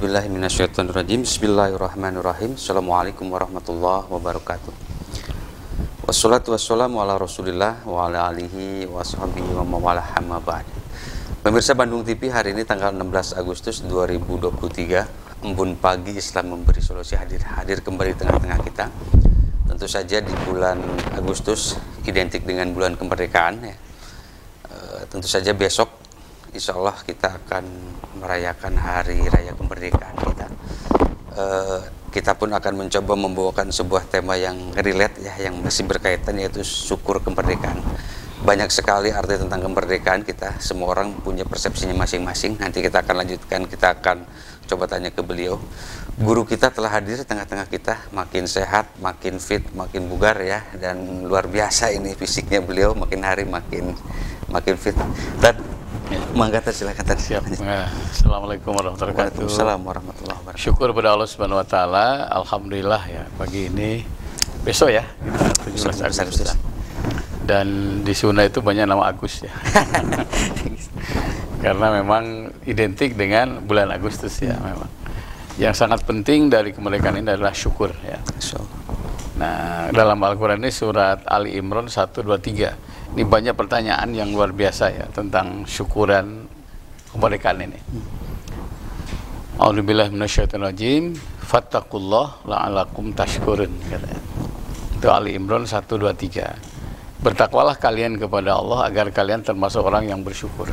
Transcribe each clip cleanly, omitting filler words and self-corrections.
A'udzubillahi minasyaitonirrajim. Bismillahirrahmanirrahim. Assalamualaikum warahmatullahi wabarakatuh. Wassalatu wassalamu ala Rasulillah wa ala alihi wa sahbihi wa mawalah amma ba'd. Pemirsa Bandung TV, hari ini tanggal 16 Agustus 2023, embun pagi Islam memberi solusi hadir kembali di tengah-tengah kita. Tentu saja di bulan Agustus identik dengan bulan kemerdekaan ya. Tentu saja besok insya Allah kita akan merayakan hari raya kemerdekaan kita. Kita pun akan mencoba membawakan sebuah tema yang relate ya, yang masih berkaitan, yaitu syukur kemerdekaan. Banyak sekali arti tentang kemerdekaan kita, semua orang punya persepsinya masing-masing. Nanti kita akan lanjutkan, kita akan coba tanya ke beliau. Guru kita telah hadir di tengah-tengah kita, makin sehat, makin fit, makin bugar ya, dan luar biasa ini fisiknya beliau, makin hari makin fit. Dan mangga, silakan. Siap. Assalamualaikum warahmatullahi wabarakatuh. Waalaikumsalam warahmatullahi wabarakatuh. Syukur pada Allah Subhanahu wa taala. Alhamdulillah ya, pagi ini besok ya kita 17 Agustus. Dan di Sunda itu banyak nama Agus ya. Karena memang identik dengan bulan Agustus ya memang. Yang sangat penting dari kemerdekaan ini adalah syukur ya. Nah, dalam Al-Qur'an ini surat Ali Imran 1, 2, 3. Ini banyak pertanyaan yang luar biasa ya tentang syukuran kemerdekaan ini. A'udzubillahi minasyaitonirrajim. Fattaqullaha la'allakum tashkurun. Itu Ali Imran 1, 2, 3. Bertakwalah kalian kepada Allah agar kalian termasuk orang yang bersyukur.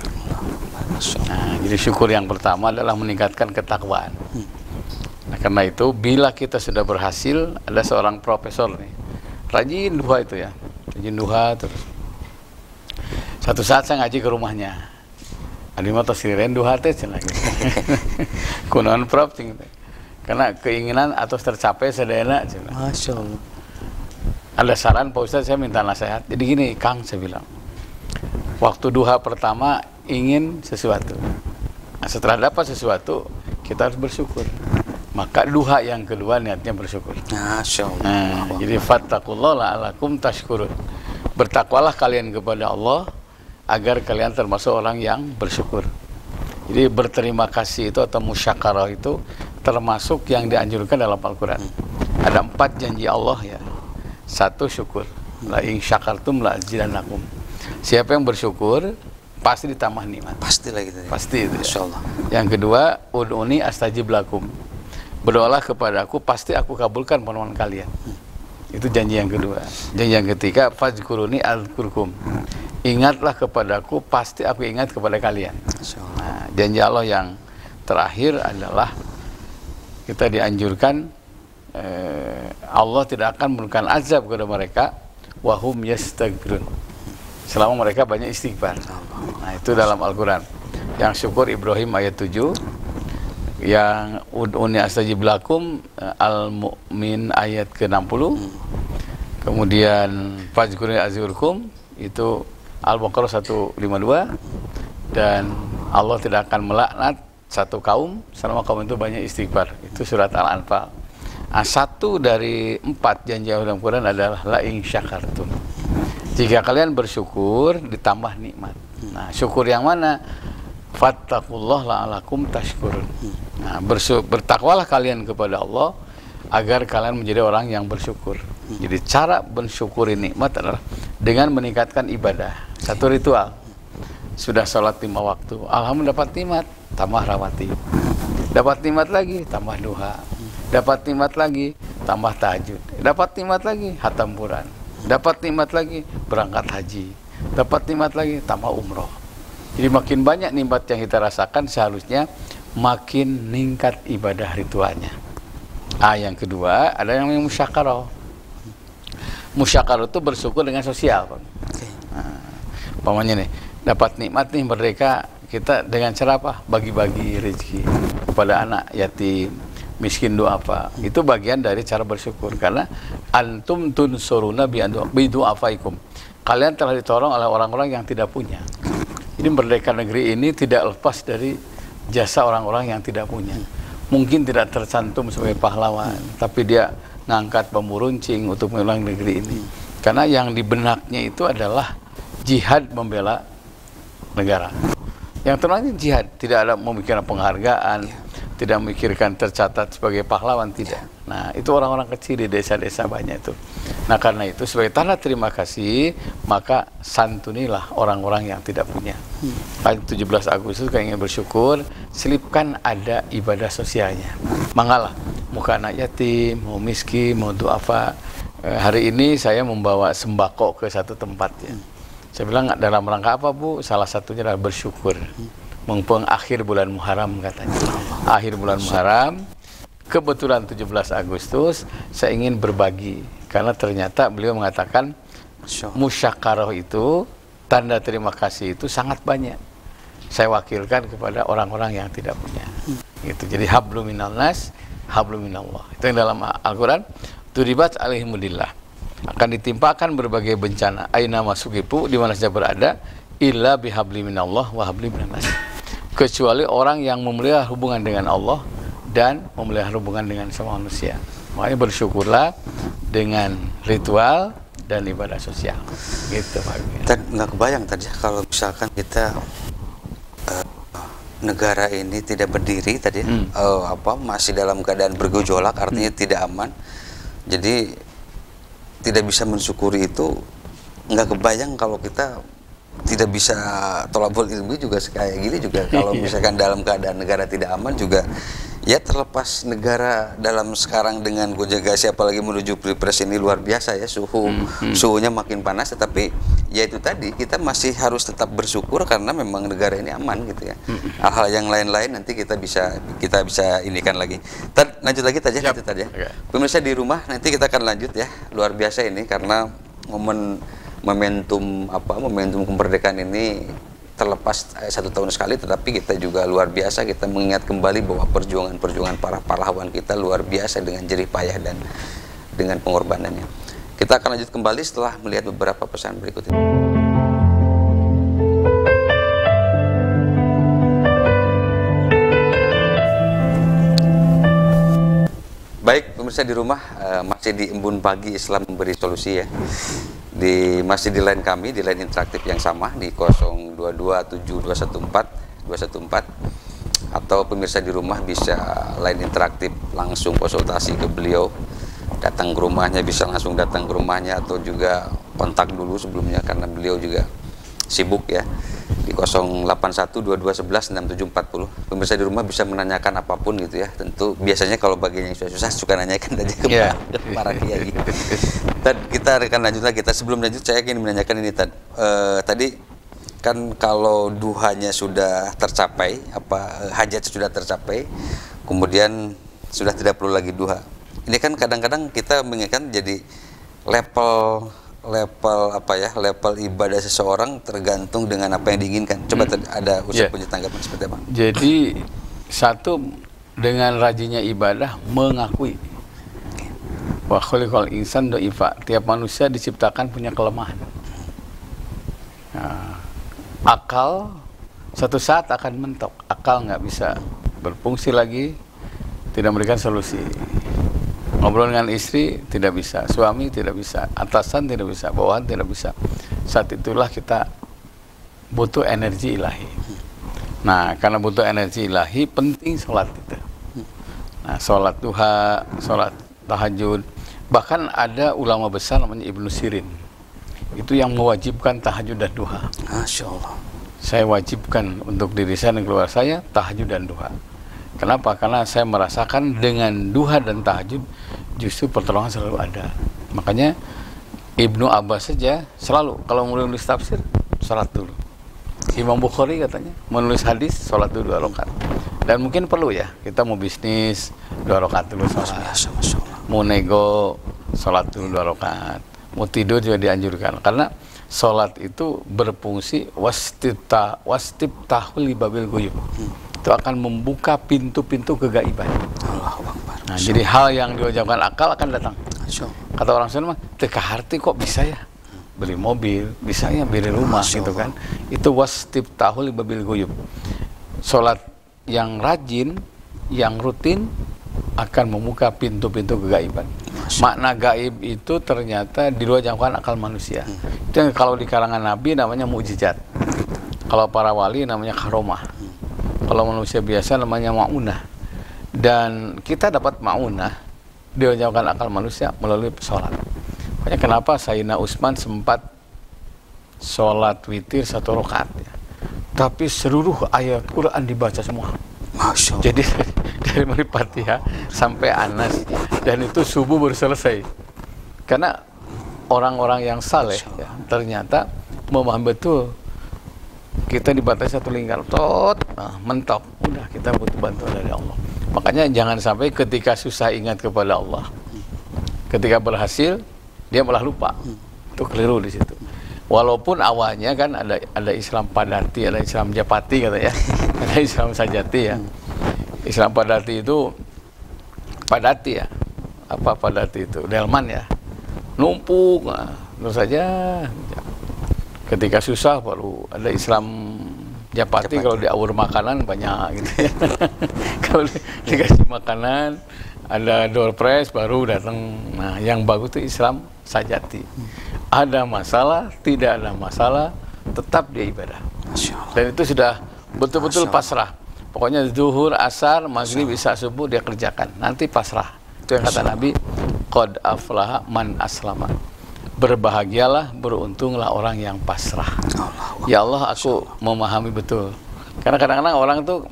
Nah, jadi syukur yang pertama adalah meningkatkan ketakwaan. Nah, karena itu bila kita sudah berhasil, ada seorang profesor nih, rajin duha itu ya, rajin duha terus. Satu saat saya ngaji ke rumahnya, adi mah tos sireun duha teh cenah gitu. Kunaon prop ting teh. Karena keinginan atau tercapai sadayana cenah. Masyaallah. Ada saran Pak Ustadz, saya minta nasihat. Jadi gini, Kang, saya bilang, waktu duha pertama ingin sesuatu. Nah, setelah dapat sesuatu, kita harus bersyukur. Maka duha yang kedua niatnya bersyukur. Masyaallah. Nah, jadi fattaqullaha la'allakum tashkurun. Bertakwalah kalian kepada Allah agar kalian termasuk orang yang bersyukur. Jadi berterima kasih itu atau musyakarah itu termasuk yang dianjurkan dalam Al-Quran. Ada 4 janji Allah ya. 1, syukur. La in syakartum la azidannakum. Siapa yang bersyukur pasti ditambah nikmat. Pasti lah gitu ya. Pasti itu. Insyaallah. Yang kedua, ud'uni astajib lakum. Berdoalah kepadaku, pasti aku kabulkan permohonan kalian. Itu janji yang kedua. Janji yang ketiga, fazkuruni azkurkum. Ingatlah kepadaku, pasti aku ingat kepada kalian. Nah, janji Allah yang terakhir adalah kita dianjurkan Allah tidak akan memberikan azab kepada mereka wahum yastaghfirun, selama mereka banyak istighfar. Nah, itu dalam Al-Quran. Yang syukur Ibrahim ayat 7, yang ud'uni astajib lakum Al-Mu'min ayat ke-60, kemudian fazkuruni azkurkum itu Al-Baqarah 152, dan Allah tidak akan melaknat satu kaum selama kaum itu banyak istighfar, itu surat Al-Anfal. Nah, 1 dari 4 janji Allah dalam Quran adalah la in syakartum. Jika kalian bersyukur ditambah nikmat. Nah, syukur yang mana? Fattaqullaha la'allakum tashkurun. Nah, bertakwalah kalian kepada Allah agar kalian menjadi orang yang bersyukur. Jadi cara mensyukuri nikmat adalah dengan meningkatkan ibadah. Satu ritual. Sudah sholat 5 waktu, alhamdulillah dapat nikmat, tambah rawatib. Dapat nikmat lagi, tambah duha. Dapat nikmat lagi, tambah tahajud. Dapat nikmat lagi, khatam Quran. Dapat nikmat lagi, berangkat haji. Dapat nikmat lagi, tambah umroh. Jadi makin banyak nikmat yang kita rasakan, seharusnya makin meningkat ibadah ritualnya. Yang kedua, ada yang namanya musyakarah. Musyakarah itu bersyukur dengan sosial. Umpamanya nih, dapat nikmat nih merdeka, kita dengan cara apa? Bagi-bagi rezeki kepada anak yatim, miskin, doa apa. Itu bagian dari cara bersyukur. Karena antum tunsuruna bidu'afaikum. Kalian telah ditolong oleh orang-orang yang tidak punya. Jadi merdeka negeri ini tidak lepas dari jasa orang-orang yang tidak punya. Mungkin tidak tercantum sebagai pahlawan, tapi dia ngangkat bambu runcing untuk mengulang negeri ini. Karena yang di benaknya itu adalah jihad membela negara. Yang terlalu jihad, tidak ada memikirkan penghargaan, tidak memikirkan tercatat sebagai pahlawan, tidak. Nah, itu orang-orang kecil di desa-desa banyak itu. Nah, karena itu sebagai tanda terima kasih, maka santunilah orang-orang yang tidak punya. 17 Agustus kalau ingin bersyukur, selipkan ada ibadah sosialnya. Mangalah, mau ke anak yatim, mau miskin, mau duafa. Hari ini saya membawa sembako ke satu tempat ya. Saya bilang dalam rangka apa Bu? Salah satunya adalah bersyukur. Mumpung akhir bulan Muharram katanya. Akhir bulan Muharram, kebetulan 17 Agustus, saya ingin berbagi. Karena ternyata beliau mengatakan, musyakarah itu, tanda terima kasih itu sangat banyak. Saya wakilkan kepada orang-orang yang tidak punya. Gitu. Jadi hablum minalnas, hablum minallah. Itu yang dalam Al-Quran. Duribat alaihimudillah. Akan ditimpakan berbagai bencana. Aina masukipu, di mana saja berada, illa bihabli minallah wa habli minannas. Kecuali orang yang memelihara hubungan dengan Allah dan memelihara hubungan dengan semua manusia. Makanya bersyukurlah dengan ritual dan ibadah sosial. Gitu Pak. Nggak kebayang tadi kalau misalkan kita negara ini tidak berdiri tadi, masih dalam keadaan bergejolak, artinya tidak aman. Jadi tidak bisa mensyukuri itu. Nggak kebayang kalau kita tidak bisa tolabul ilmi juga kayak gini juga. Kalau misalkan dalam keadaan negara tidak aman juga, ya terlepas negara dalam sekarang dengan gonjang-ganjing apalagi menuju pilpres ini luar biasa ya, suhunya makin panas, tetapi ya itu tadi kita masih harus tetap bersyukur karena memang negara ini aman gitu ya. Hal-hal yang lain-lain nanti kita bisa inikan lagi. Lanjut lagi tadi ya. Pemirsa di rumah, nanti kita akan lanjut ya, luar biasa ini karena momentum kemerdekaan ini terlepas 1 tahun sekali, tetapi kita juga luar biasa, kita mengingat kembali bahwa perjuangan para pahlawan kita luar biasa dengan jerih payah dan dengan pengorbanannya. Kita akan lanjut kembali setelah melihat beberapa pesan berikut ini. Baik, pemirsa di rumah, masih di Embun Pagi Islam Memberi Solusi ya. Masih di line kami, di line interaktif yang sama di 0227214214, atau pemirsa di rumah bisa line interaktif langsung konsultasi ke beliau, datang ke rumahnya, bisa langsung datang ke rumahnya atau juga kontak dulu sebelumnya karena beliau juga sibuk ya, di 081221167440. Pemirsa di rumah bisa menanyakan apapun gitu ya. Tentu biasanya kalau bagian yang susah suka nanyakan aja ke para kiai. Dan kita akan lanjut lagi. Sebelum lanjut saya ingin menanyakan ini tadi kan kalau duhanya sudah tercapai, hajat sudah tercapai, kemudian sudah tidak perlu lagi duha. Ini kan kadang-kadang kita mengingatkan jadi level ibadah seseorang tergantung dengan apa yang diinginkan. Coba ada Ustaz punya tanggapan seperti apa? Jadi satu, dengan rajinnya ibadah mengakui wa khuliqal insan dha'ifa, tiap manusia diciptakan punya kelemahan. Nah, akal suatu saat akan mentok, akal nggak bisa berfungsi lagi, tidak memberikan solusi. Ngobrol dengan istri tidak bisa, suami tidak bisa, atasan tidak bisa, bawahan tidak bisa. Saat itulah kita butuh energi ilahi. Nah, karena butuh energi ilahi, penting sholat itu. Nah, sholat duha, sholat tahajud. Bahkan ada ulama besar namanya Ibnu Sirin. Itu yang mewajibkan tahajud dan duha. Masya Allah. Saya wajibkan untuk diri saya dan keluarga saya tahajud dan duha. Kenapa? Karena saya merasakan dengan duha dan tahajud justru pertolongan selalu ada. Makanya Ibnu Abbas saja selalu kalau menulis tafsir salat dulu. Imam Bukhari katanya menulis hadis salat dulu 2 rakaat. Dan mungkin perlu ya, kita mau bisnis 2 rakaat dulu salat. Mau nego salat dulu 2 rakaat. Mau tidur juga dianjurkan karena salat itu berfungsi wastibtahul babil ghuyub. Itu akan membuka pintu-pintu kegaiban. Nah, jadi hal yang diwajibkan akal akan datang. Kata orang Sunda mah, teka harti kok bisa ya beli mobil, bisa ya beli rumah gitu kan. Itu wastibtahul babil ghuyub. Salat yang rajin, yang rutin akan membuka pintu-pintu kegaiban. Makna gaib itu ternyata di luar jangkauan akal manusia. Itu yang kalau di kalangan Nabi namanya mukjizat. Kalau para wali namanya karomah. Kalau manusia biasa namanya ma'unah. Dan kita dapat ma'unah, dijauhkan akal manusia melalui sholat. Makanya kenapa Sayyidina Utsman sempat sholat witir 1 rakaat ya. Tapi seluruh ayat Quran dibaca semua. Masya Allah. Jadi dari mulai Fatihah sampai Anas, dan itu subuh baru selesai. Karena orang-orang yang saleh ya, ternyata memahami betul kita dibatasi 1 lingkar, mentok, udah kita butuh bantuan dari Allah. Makanya jangan sampai ketika susah ingat kepada Allah, ketika berhasil dia malah lupa. Itu keliru di situ. Walaupun awalnya kan ada Islam Padati, ada Islam Japati katanya, ada Islam Sajati ya. Islam Padati itu Padati ya, apa Padati itu delman ya, numpuk, terus saja. Ketika susah baru ada Islam Japati, kalau diawur makanan banyak gitu ya. Kalau dikasih makanan ada door prize baru datang. Nah, yang bagus itu Islam Sajati. Ada masalah, tidak ada masalah, tetap dia ibadah. Dan itu sudah betul-betul pasrah. Pokoknya zuhur, asar, maghrib, isya, subuh dia kerjakan. Nanti pasrah. Itu yang kata Nabi, qad aflaha man aslama. Berbahagialah, beruntunglah orang yang pasrah. Ya Allah, aku memahami betul. Karena kadang-kadang orang tuh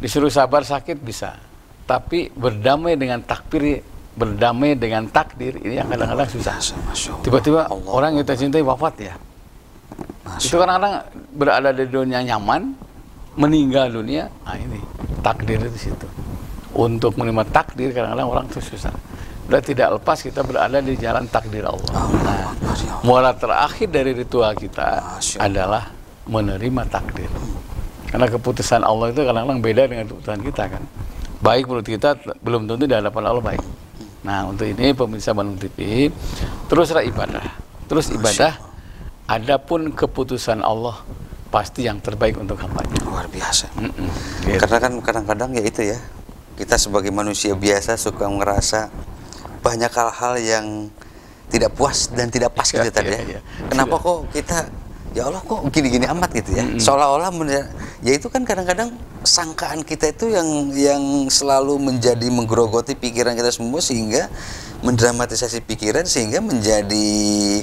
disuruh sabar sakit bisa, tapi berdamai dengan takdir, berdamai dengan takdir ini yang kadang-kadang susah. Tiba-tiba orang yang kita cintai wafat ya. Itu kadang-kadang berada di dunia nyaman, meninggal dunia. Nah ini takdir itu situ. Untuk menerima takdir kadang-kadang orang itu susah. Udah tidak lepas kita berada di jalan takdir Allah. Nah, muara terakhir dari ritual kita adalah menerima takdir. Karena keputusan Allah itu kadang-kadang beda dengan keputusan kita kan. Baik menurut kita belum tentu di hadapan Allah baik. Nah, untuk ini pemirsa Bandung TV, teruslah ibadah. Terus ibadah, adapun keputusan Allah pasti yang terbaik untuk hambanya. Luar biasa. Gitu. Karena kan kadang-kadang ya itu ya, kita sebagai manusia biasa suka ngerasa banyak hal-hal yang tidak puas dan tidak pas gitu tadi ya. Kenapa kok kita, ya Allah kok gini-gini amat gitu ya. Seolah-olah ya itu kan kadang-kadang sangkaan kita itu yang selalu menjadi menggerogoti pikiran kita semua, sehingga mendramatisasi pikiran, sehingga menjadi,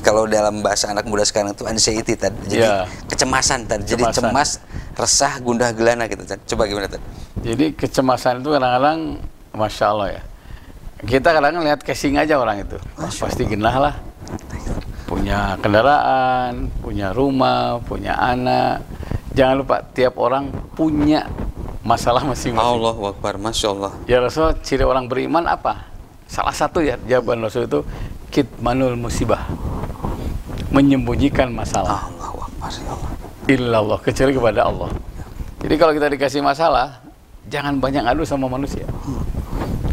kalau dalam bahasa anak muda sekarang itu anxiety tadi. Jadi kecemasan tadi. Jadi cemas, resah, gundah gelana gitu tadi. Coba gimana tadi? Jadi kecemasan itu kadang-kadang Masya Allah ya. Kita kadang-kadang lihat casing aja orang itu, pasti genah lah, punya kendaraan, punya rumah, punya anak. Jangan lupa tiap orang punya masalah masing-masing. Allahu Akbar, Masya Allah. Ya Rasul, ciri orang beriman apa? Salah satu ya jawaban Rasul itu kitmanul musibah, menyembunyikan masalah. Allahu Akbar, ya Allah. Illallah, kecuali kepada Allah. Jadi kalau kita dikasih masalah, jangan banyak ngadu sama manusia.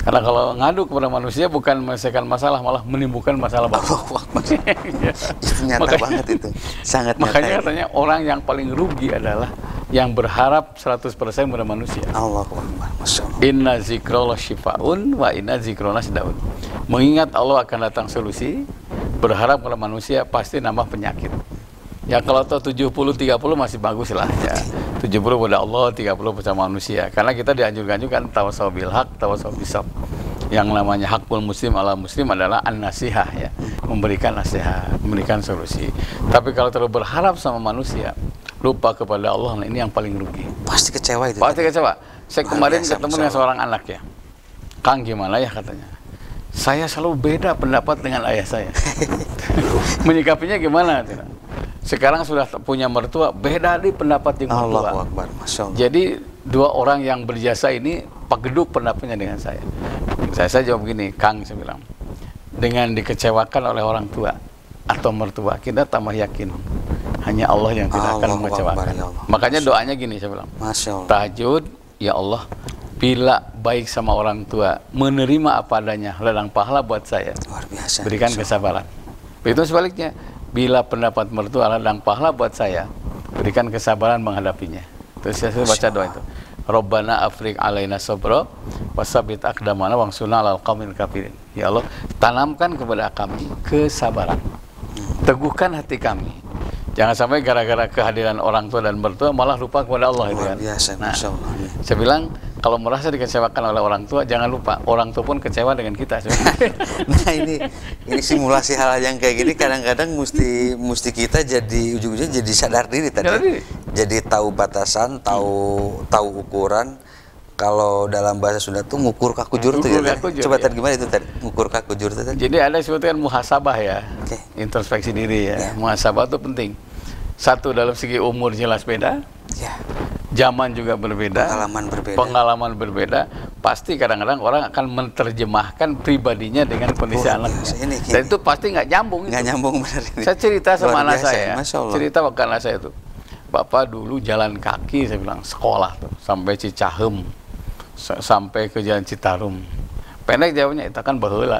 Karena kalau ngadu kepada manusia bukan menyelesaikan masalah, malah menimbulkan masalah baru. Itu nyata banget itu. Sangat nyata. Makanya katanya orang yang paling rugi adalah yang berharap 100% pada manusia. Allahu Akbar, Masya Allah. Inna zikrullah syifa'un wa inna zikrullah daun. Mengingat Allah akan datang solusi, berharap pada manusia pasti nambah penyakit. Ya kalau 70-30 masih bagus lah ya. 70 pada Allah, 30 pada manusia. Karena kita dianjurkan juga tawasau bil haq, tawasau bisab. Yang namanya hakul muslim ala muslim adalah an-nasihah ya. Memberikan nasihat, memberikan solusi. Tapi kalau terlalu berharap sama manusia, lupa kepada Allah, nah ini yang paling rugi. Pasti kecewa itu. Pasti kecewa. Saya kemarin ketemu dengan seorang anak ya. Kang gimana ya katanya. Saya selalu beda pendapat dengan ayah saya. Menyikapinya gimana? Sekarang sudah punya mertua, beda di pendapat dengan mertua. Allahu Akbar, Masya Allah. Jadi dua orang yang berjasa ini pageduk pendapatnya dengan saya. Saya jawab gini, Kang, saya bilang, dengan dikecewakan oleh orang tua atau mertua, kita tambah yakin hanya Allah yang tidak akan mengecewakan. Makanya doanya gini, saya bilang, Masya Allah. Tahajud, ya Allah, bila baik sama orang tua, menerima apa adanya, ladang pahala buat saya. Luar biasa. Berikan kesabaran. Begitu sebaliknya, bila pendapat mertua ladang pahala buat saya, berikan kesabaran menghadapinya. Terus saya baca doa itu. Rabbana afriq alaina sabra wasabbit aqdamana wansurna 'alal qaumil kafirin. Ya Allah, tanamkan kepada kami kesabaran. Teguhkan hati kami. Jangan sampai gara-gara kehadiran orang tua dan mertua malah lupa kepada Allah itu kan. Luar biasa, Nah, Masya Allah. saya bilang kalau merasa dikecewakan oleh orang tua, jangan lupa orang tua pun kecewa dengan kita sebenarnya. Nah ini simulasi hal yang kayak gini kadang-kadang mesti kita jadi ujung-ujungnya jadi sadar diri tadi. Jadi tahu batasan, tahu ukuran. Kalau dalam bahasa Sunda tuh ngukur kakujur tuh ya. Coba tadi gimana itu tadi? Ngukur kakujur tuh tadi. Jadi ada sebutkan muhasabah ya. Introspeksi diri ya. Muhasabah itu penting. Satu, dalam segi umur jelas beda. Ya. Zaman juga berbeda, pengalaman berbeda, pasti kadang-kadang orang akan menerjemahkan pribadinya dengan kondisi anaknya. Dan itu pasti nggak nyambung. Nggak nyambung benar ini. Saya cerita sama anak saya, cerita waktu anak saya itu, Bapak dulu jalan kaki, saya bilang sekolah tuh sampai Cicahem, sampai ke Jalan Citarum. Pendek jawabnya, itu kan baheula.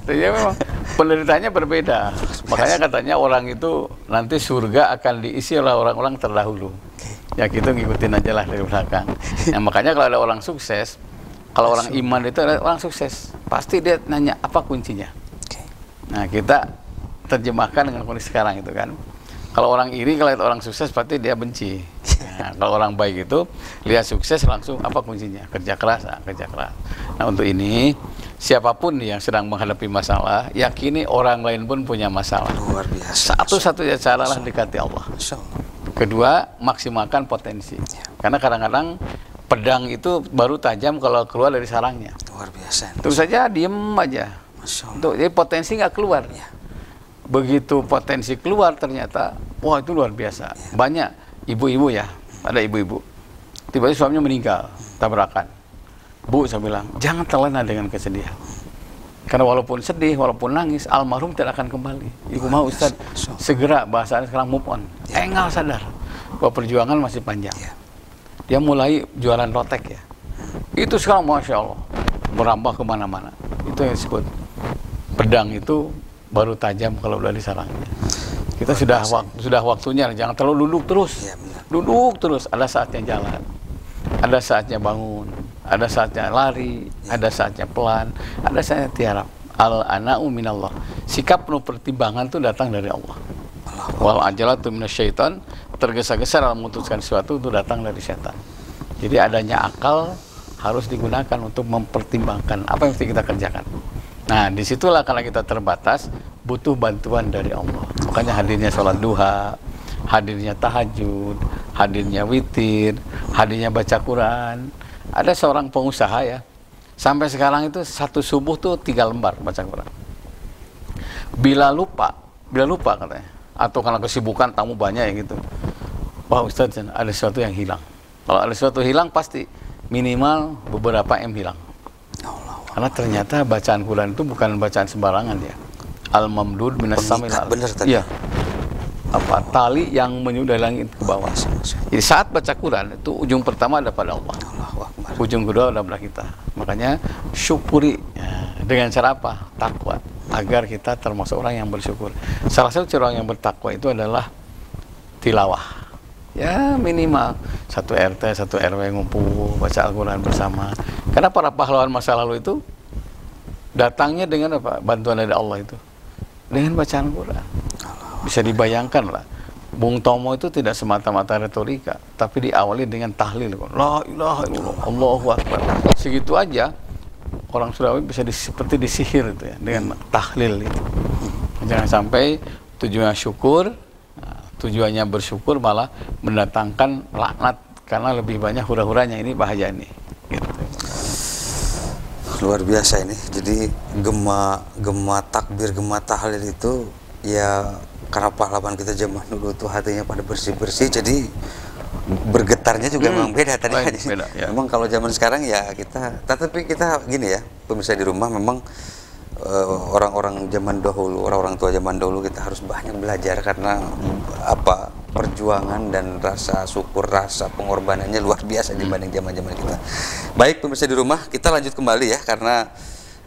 Jadi memang penderitaannya berbeda. Makanya katanya orang itu nanti surga akan diisi oleh orang-orang terdahulu. Ya gitu ngikutin aja lah dari belakang. Nah, makanya kalau ada orang sukses, kalau orang iman itu ada orang sukses, pasti dia nanya apa kuncinya. Nah kita terjemahkan dengan kondisi sekarang itu kan. Kalau orang iri, kalau lihat orang sukses pasti dia benci. Nah, kalau orang baik itu lihat sukses langsung apa kuncinya? Kerja keras, kerja keras. Nah untuk ini siapapun yang sedang menghadapi masalah, yakini orang lain pun punya masalah. Luar biasa. Satu-satunya cara lah dekati Allah. Kedua, maksimalkan potensi. Karena kadang-kadang pedang itu baru tajam kalau keluar dari sarangnya. Luar biasa. Terus saja diem aja. Jadi potensi nggak keluar. Begitu potensi keluar ternyata, wah itu luar biasa. Banyak ibu-ibu ya, ada ibu-ibu. Tiba-tiba suaminya meninggal, tabrakan. Bu, saya bilang, jangan terlena dengan kesedihan. Karena walaupun sedih, walaupun nangis, almarhum tidak akan kembali. Ibu mau Ustaz, segera bahasanya sekarang move on. Enggak sadar bahwa perjuangan masih panjang. Dia mulai jualan lotek ya. Itu sekarang Masya Allah, merambah kemana-mana. Itu yang disebut pedang itu baru tajam kalau udah disarangnya. Kita sudah waktunya, jangan terlalu duduk terus. Duduk terus, ada saatnya jalan. Ada saatnya bangun, ada saatnya lari, ada saatnya pelan, ada saatnya tiarap. Al-ana'u minallah. Sikap penuh pertimbangan itu datang dari Allah. Wal ajalatu minasyaitan, tergesa-gesa dalam memutuskan sesuatu itu datang dari setan. Jadi adanya akal harus digunakan untuk mempertimbangkan apa yang mesti kita kerjakan. Nah, disitulah karena kita terbatas, butuh bantuan dari Allah. Makanya hadirnya sholat duha, hadirnya tahajud, hadirnya witir, hadirnya baca Quran. Ada seorang pengusaha ya, sampai sekarang itu satu subuh tuh 3 lembar baca Quran. Bila lupa katanya, atau karena kesibukan tamu banyak ya gitu. Wah Ustaz, ada sesuatu yang hilang. Kalau ada sesuatu hilang pasti minimal beberapa M hilang. Karena ternyata bacaan Quran itu bukan bacaan sembarangan ya. Al-mamdud minas samil. Benar tadi. Iya. Apa tali yang menyudahi langit ke bawah. Jadi saat baca Quran itu ujung pertama ada pada Allah. Ujung kedua ada pada kita. Makanya syukuri ya, dengan cara apa? Takwa. Agar kita termasuk orang yang bersyukur. Salah satu orang yang bertakwa itu adalah tilawah. Ya minimal 1 RT, 1 RW ngumpul baca Al-Quran bersama. Karena para pahlawan masa lalu itu datangnya dengan apa? Bantuan dari Allah itu. Dengan bacaan Quran. Bisa dibayangkan lah. Bung Tomo itu tidak semata-mata retorika, tapi diawali dengan tahlil. La ilaha illallah, Allahu Akbar. Segitu aja orang Surawi bisa seperti disihir itu ya, dengan tahlil itu. Jangan sampai tujuannya syukur, tujuannya bersyukur malah mendatangkan laknat karena lebih banyak hura-huranya. Ini bahaya ini. Gitu. Luar biasa ini. Jadi gema takbir, gema tahlil itu ya karena pahlawan kita zaman dulu tuh hatinya pada bersih-bersih, jadi bergetarnya juga memang beda tadi. Beda, ya. Memang kalau zaman sekarang ya tapi kita gini ya, pemirsa di rumah, memang orang-orang zaman dahulu, orang-orang tua zaman dahulu kita harus banyak belajar karena apa? Perjuangan dan rasa syukur, rasa pengorbanannya luar biasa dibanding zaman-zaman kita. Baik pemirsa di rumah, kita lanjut kembali ya, karena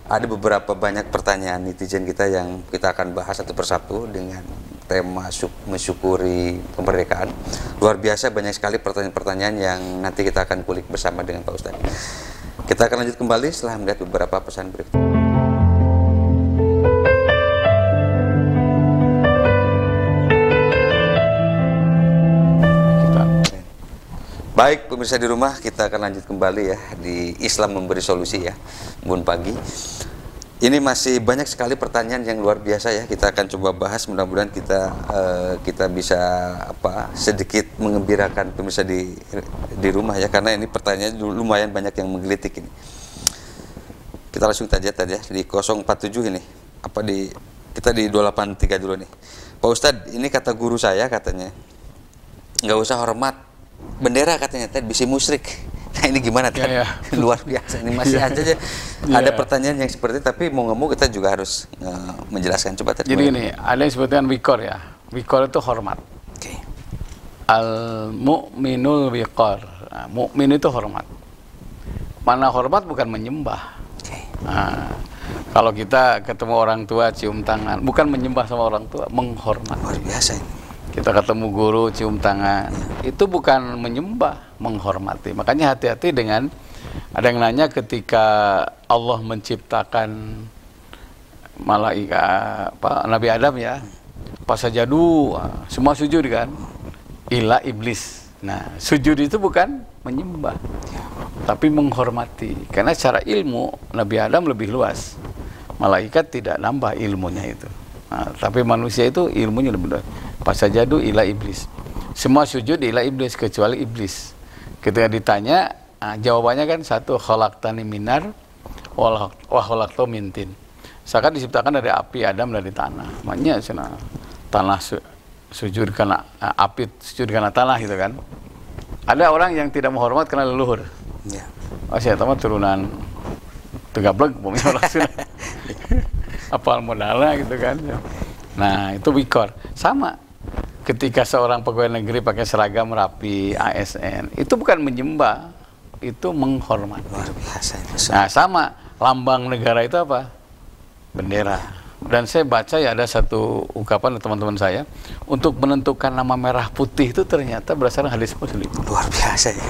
ada beberapa banyak pertanyaan netizen kita yang kita akan bahas satu persatu dengan tema mensyukuri kemerdekaan. Luar biasa banyak sekali pertanyaan-pertanyaan yang nanti kita akan kulik bersama dengan Pak Ustadz. Kita akan lanjut kembali setelah melihat beberapa pesan berikut. Baik, pemirsa di rumah, kita akan lanjut kembali ya di Islam Memberi Solusi ya, Bun Pagi. Ini masih banyak sekali pertanyaan yang luar biasa ya. Kita akan coba bahas, mudah-mudahan kita bisa sedikit mengembirakan pemirsa di rumah ya, karena ini pertanyaan lumayan banyak yang menggelitik ini. Kita langsung tadi ya di 047 ini. Kita di 283 dulu nih. Pak Ustadz, ini kata guru saya katanya, nggak usah hormat bendera katanya, tadi bisa musyrik. Nah ini gimana tadi? Luar biasa, ini masih aja ada pertanyaan yang seperti itu, tapi mau nggak mau kita juga harus menjelaskan. Coba tadi. Jadi ini ada yang disebutkan wikor ya. Wikor itu hormat. Al mu'minul wikor. Nah, mukmin itu hormat. Mana hormat bukan menyembah. Nah, kalau kita ketemu orang tua cium tangan, bukan menyembah sama orang tua, menghormat. Luar biasa ini. Kita ketemu guru cium tangan, itu bukan menyembah, menghormati. Makanya hati-hati dengan ada yang nanya ketika Allah menciptakan malaikat Nabi Adam ya, pas sajadu semua sujud kan, ila iblis. Nah, sujud itu bukan menyembah, tapi menghormati. Karena secara ilmu Nabi Adam lebih luas, malaikat tidak nambah ilmunya itu. Nah, tapi manusia itu ilmunya lebih luas. Pasajadu ila iblis. Semua sujud ila iblis kecuali iblis. Ketika ditanya, jawabannya kan satu, khalaqtani minar wa khalaqtu min tin. Saya kan diciptakan dari api, Adam dari tanah. Makanya tanah sujud karena api, sujud karena tanah gitu kan. Ada orang yang tidak menghormat karena leluhur. Ya. Oh, saya tahu turunan Tegablek, pokoknya orang Sunda. Apal modalnya gitu kan. Nah, itu wikor. Sama. Ketika seorang pegawai negeri pakai seragam rapi, ASN, itu bukan menyembah, itu menghormati. Luar biasa. Nah, sama, lambang negara itu apa? Bendera. Dan saya baca ya ada satu ungkapan dari teman-teman saya, untuk menentukan nama merah putih itu ternyata berdasarkan hadis Muslim. Luar biasa ya.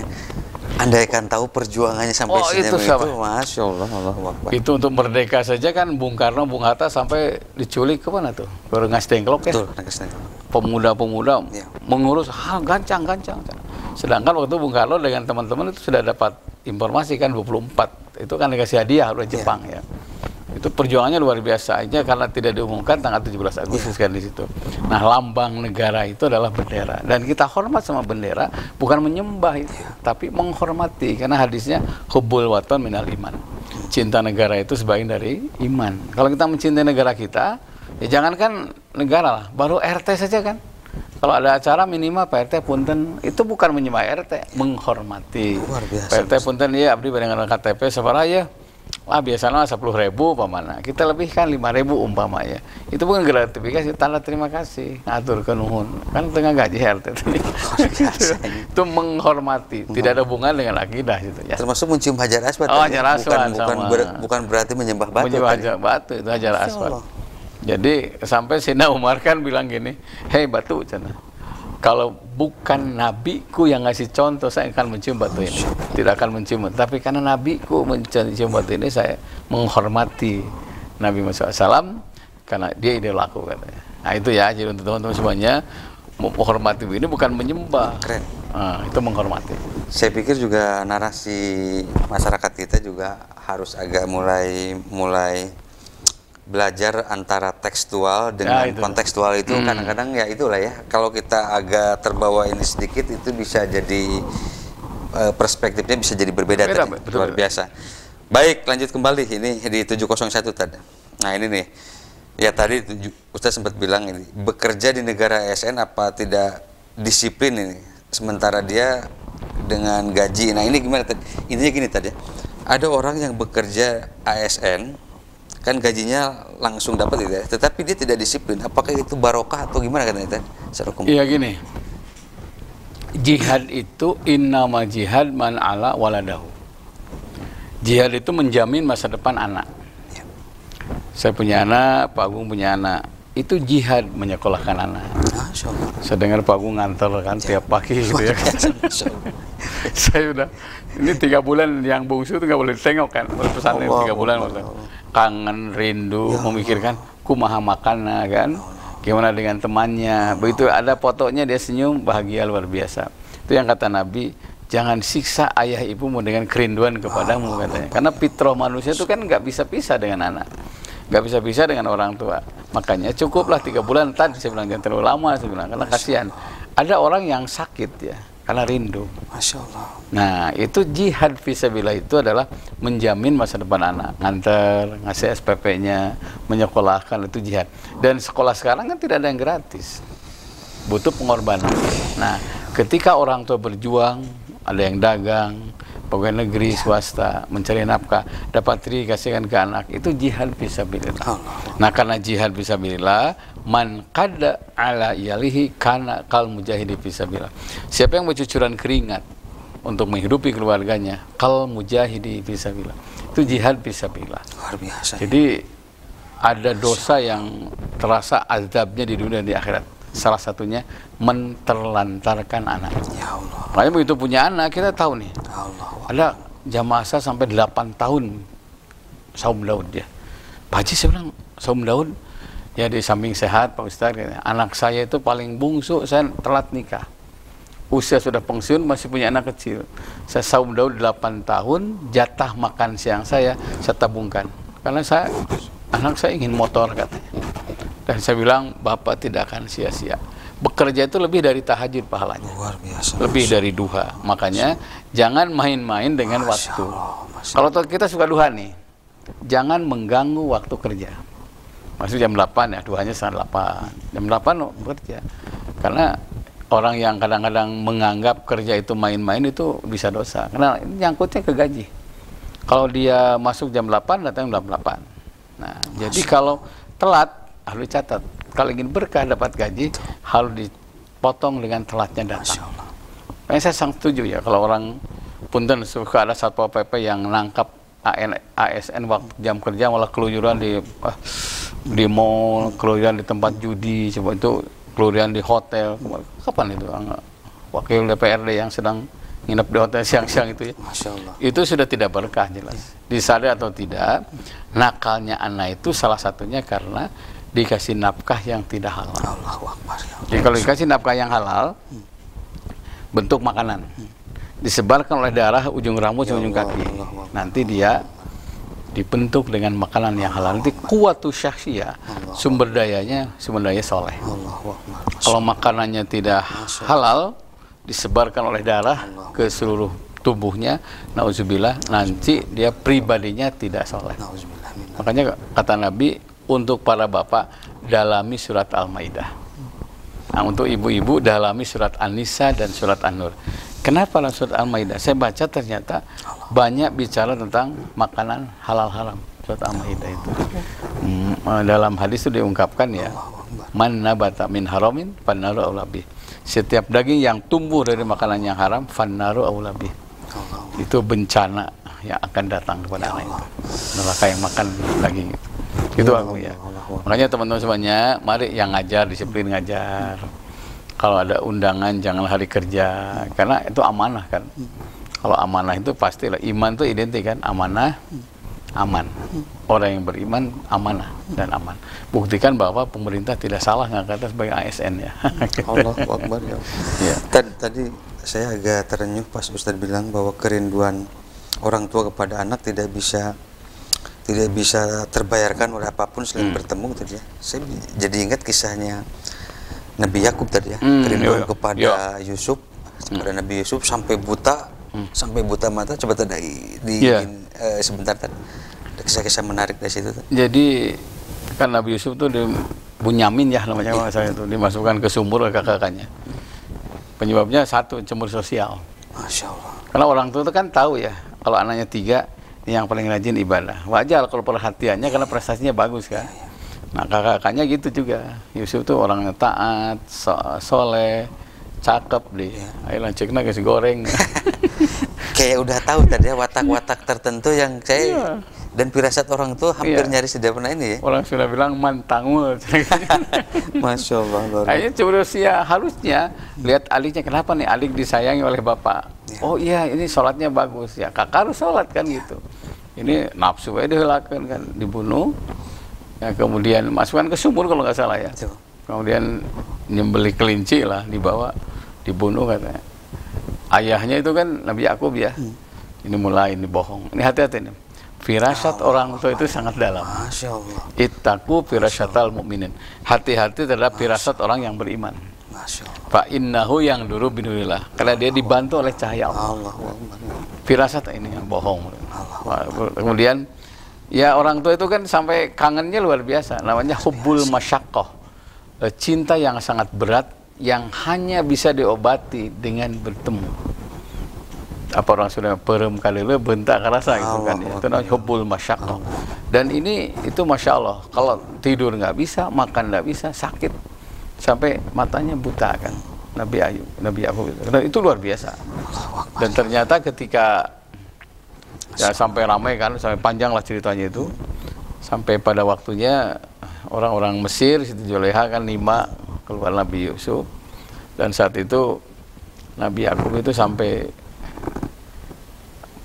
Andaikan tahu perjuangannya sampai itu, Masya Allah, Allahuakbar. Itu untuk merdeka saja kan, Bung Karno, Bung Hatta sampai diculik ke mana tuh? Ke Rengas Dengklok ya? Betul, Rengas Dengklok. Pemuda-pemuda mengurus hal gancang. Sedangkan waktu Bung Karno dengan teman-teman itu sudah dapat informasi kan 24. Itu kan dikasih hadiah oleh Jepang ya. Itu perjuangannya luar biasa aja karena tidak diumumkan tanggal 17 Agustus kan di situ. Nah, lambang negara itu adalah bendera dan kita hormat sama bendera, bukan menyembah itu, tapi menghormati karena hadisnya hubbul watan minal iman. Cinta negara itu sebagian dari iman. Kalau kita mencintai negara kita, ya jangankan negara lah, baru RT saja kan. Kalau ada acara minimal Pak RT punten, itu bukan menyembah RT, menghormati. Luar biasa. Pak RT punten ya abdi dengan KTP sabaraya. Wah, biasanya 10.000 umpamana. Kita lebihkan 5.000 umpamanya. Itu bukan gratifikasi, tanda terima kasih. Ngatur ke nuhun. Kan tengah gaji RT. Itu menghormati, tidak ada hubungan dengan akidah gitu ya. Termasuk mencium hajar aswad. Oh, hajar aswad bukan berarti menyembah batu. Menyembah hajar batu itu hajar aswad. Jadi sampai Sayyidina Umar kan bilang gini, "Hei batu cina. Kalau bukan nabiku yang ngasih contoh, saya akan mencium batu ini. Tidak akan mencium. Tapi karena nabiku mencium batu ini, saya menghormati Nabi Muhammad SAW karena dia idolaku katanya. Nah itu ya, jadi untuk teman-teman semuanya, menghormati ini bukan menyembah. Keren. Nah, itu menghormati. Saya pikir juga narasi masyarakat kita juga harus agak mulai belajar antara tekstual dengan kontekstual itu. Kadang-kadang ya itulah ya, kalau kita agak terbawa ini sedikit itu bisa jadi perspektifnya bisa jadi berbeda tadi. Luar biasa. Baik, lanjut kembali ini di 701 tadi. Nah ini nih ya, tadi Ustaz sempat bilang ini bekerja di negara ASN apa tidak disiplin ini, sementara dia dengan gaji. Nah ini gimana tadi? Intinya gini tadi, ada orang yang bekerja ASN kan gajinya langsung dapat gitu ya, tetapi dia tidak disiplin. Apakah itu barokah atau gimana katanya tadi? Iya gini, jihad itu innama jihad man ala waladahu. Jihad itu menjamin masa depan anak. Saya punya anak, Pak Agung punya anak, itu jihad menyekolahkan anak. Saya dengar Pak Agung nganter kan tiap pagi gitu ya. Saya udah ini 3 bulan yang bungsu itu nggak boleh ditengok kan, pesantren 3 bulan kangen, rindu, memikirkan kumaha makannya kan, gimana dengan temannya. Begitu ada fotonya dia senyum, bahagia luar biasa. Itu yang kata Nabi, jangan siksa ayah ibumu dengan kerinduan kepadamu, katanya. Karena fitrah manusia itu kan nggak bisa pisah dengan anak, nggak bisa pisah dengan orang tua. Makanya cukuplah 3 bulan. Tadi saya bilang jangan terlalu lama, saya bilang, karena kasihan. Ada orang yang sakit ya karena rindu. Masya Allah. Nah, itu jihad fisabilillah itu adalah menjamin masa depan anak, nganter, ngasih SPP-nya, menyekolahkan, itu jihad. Dan sekolah sekarang kan tidak ada yang gratis, butuh pengorbanan. Nah, ketika orang tua berjuang, ada yang dagang, pegawai negeri, swasta, mencari nafkah, dapat dikasihkan ke anak, itu jihad fisabilillah. Nah, karena jihad fisabilillah, man qada ala iyalihi kana kal mujahidi fisabilillah. Siapa yang bercucuran keringat untuk menghidupi keluarganya, kal mujahidi fisabilillah. Itu jihad fisabilillah. Luar biasa. Jadi ada dosa yang terasa azabnya di dunia dan di akhirat. Salah satunya menterlantarkan anak. Ya Allah. Makanya begitu punya anak, kita tahu nih. Allah. Ada jamaah saya sampai 8 tahun saum Daud dia. Pak Haji, saya bilang saum Daud ya di samping sehat Pak Ustadz, anak saya itu paling bungsu, saya telat nikah. Usia sudah pensiun, masih punya anak kecil. Saya saum Daud 8 tahun, jatah makan siang saya tabungkan. Karena anak saya ingin motor, katanya. Dan saya bilang, Bapak tidak akan sia-sia. Bekerja itu lebih dari tahajud pahalanya. Luar biasa. Lebih dari duha. Makanya jangan main-main dengan waktu. Kalau kita suka duha nih, jangan mengganggu waktu kerja. Maksud jam 8 ya, duhanya setengah 8. Jam 8 bekerja. Karena orang yang kadang-kadang menganggap kerja itu main-main itu bisa dosa. Karena ini nyangkutnya ke gaji. Kalau dia masuk jam 8, datang jam 8. Nah, jadi kalau telat, harus dicatat. Kalau ingin berkah dapat gaji, harus dipotong dengan telatnya datang. Makanya saya sangat setuju ya, kalau orang punten suka ada Satpol PP yang nangkap ASN waktu jam kerja malah keluyuran di mall, keluyuran di tempat judi, coba itu keluyuran di hotel. Kapan itu wakil DPRD yang sedang nginep di hotel siang-siang itu ya? Masya Allah. Itu sudah tidak berkah jelas. Disadari atau tidak, nakalnya anak itu salah satunya karena dikasih nafkah yang tidak halal. Allahu Akbar. Jadi kalau dikasih nafkah yang halal, bentuk makanan, disebarkan oleh darah ujung rambut ujung kaki, nanti dia dibentuk dengan makanan yang halal. Nanti kuwatu syakhsiyah, sumber daya soleh. Kalau makanannya tidak halal, disebarkan oleh darah ke seluruh tubuhnya, nauzubillah, nanti dia pribadinya tidak soleh. Makanya kata Nabi, untuk para bapak dalami surat Al-Maidah. Nah, untuk ibu-ibu dalami surat An-Nisa dan surat An-Nur. Kenapa dalam surat Al-Maidah? Saya baca ternyata banyak bicara tentang makanan halal haram. Surat Al-Maidah itu. Dalam hadis itu diungkapkan ya, man nabata min haramin fannaru aulabih. Setiap daging yang tumbuh dari makanan yang haram, fannaru aulabih. Itu bencana yang akan datang kepada anak itu. Neraka yang makan daging itu. Itu aku ya. Makanya teman-teman semuanya, mari yang ngajar, disiplin ngajar. Kalau ada undangan jangan hari kerja, karena itu amanah kan. Kalau amanah itu pastilah, iman itu identik kan, amanah, aman. Orang yang beriman amanah dan aman. Buktikan bahwa pemerintah tidak salah ngangkatnya sebagai ASN ya. Allahu Akbar ya. Ya. Tadi saya agak terenyuh pas Ustadz bilang bahwa kerinduan orang tua kepada anak tidak bisa terbayarkan oleh apapun selain bertemu tadi ya. Saya jadi ingat kisahnya Nabi Yakub tadi ya, kerinduan kepada Yusuf, kepada Nabi Yusuf sampai buta mata. Coba tadi sebentar tadi ada kisah-kisah menarik dari situ. Jadi kan Nabi Yusuf tuh Bunyamin ya namanya saya itu, dimasukkan ke sumur oleh kakak-kakaknya. Penyebabnya satu, cemburu sosial. Masya Allah. Karena orang tua itu kan tahu ya, kalau anaknya 3 yang paling rajin ibadah. Wajar kalau perhatiannya karena prestasinya bagus kan. Nah, kakak-kakaknya gitu juga. Yusuf tuh orangnya taat, soleh, cakep deh. Ayolah cekna kasih goreng. Kayak udah tahu tadi ya watak-watak tertentu yang saya dan firasat orang tuh hampir nyaris tidak pernah ini ya. Orang sudah bilang mantangul. Masya Allah. Kayaknya cemburu sia, harusnya lihat aliknya, kenapa nih alik disayangi oleh bapak. Oh iya, ini sholatnya bagus ya, kakak harus sholat kan gitu. Ini nafsu aja dihelakan kan, dibunuh ya, kemudian masukkan ke sumur kalau nggak salah ya. Kemudian nyembeli kelinci lah, dibawa dibunuh katanya. Ayahnya itu kan Nabi Yakub ya. Ini mulai ini bohong. Ini hati-hati nih. Firasat orang tua itu sangat dalam. Masya Allah. Ittaqu firasyatal mukminin. Hati-hati terhadap firasat orang yang beriman. Masya Allah. Fa innahu yang dulu binurillah. Karena dia dibantu oleh cahaya Allah. Firasat ini yang bohong. Kemudian ya orang tua itu kan sampai kangennya luar biasa. Namanya hubbul masyaqqah. Cinta yang sangat berat yang hanya bisa diobati dengan bertemu. Apa orang sudah perem kali le bentak kerasa gitu kan ya. Itu namanya hubbul masyaqqah. Dan ini itu Masya Allah, kalau tidur nggak bisa, makan nggak bisa, sakit sampai matanya buta kan. Nabi Yakub itu luar biasa. Dan ternyata ketika ya sampai ramai kan, sampai panjang lah ceritanya itu, sampai pada waktunya orang-orang Mesir, Siti Juleha kan 5 keluar Nabi Yusuf, dan saat itu Nabi Yakub itu sampai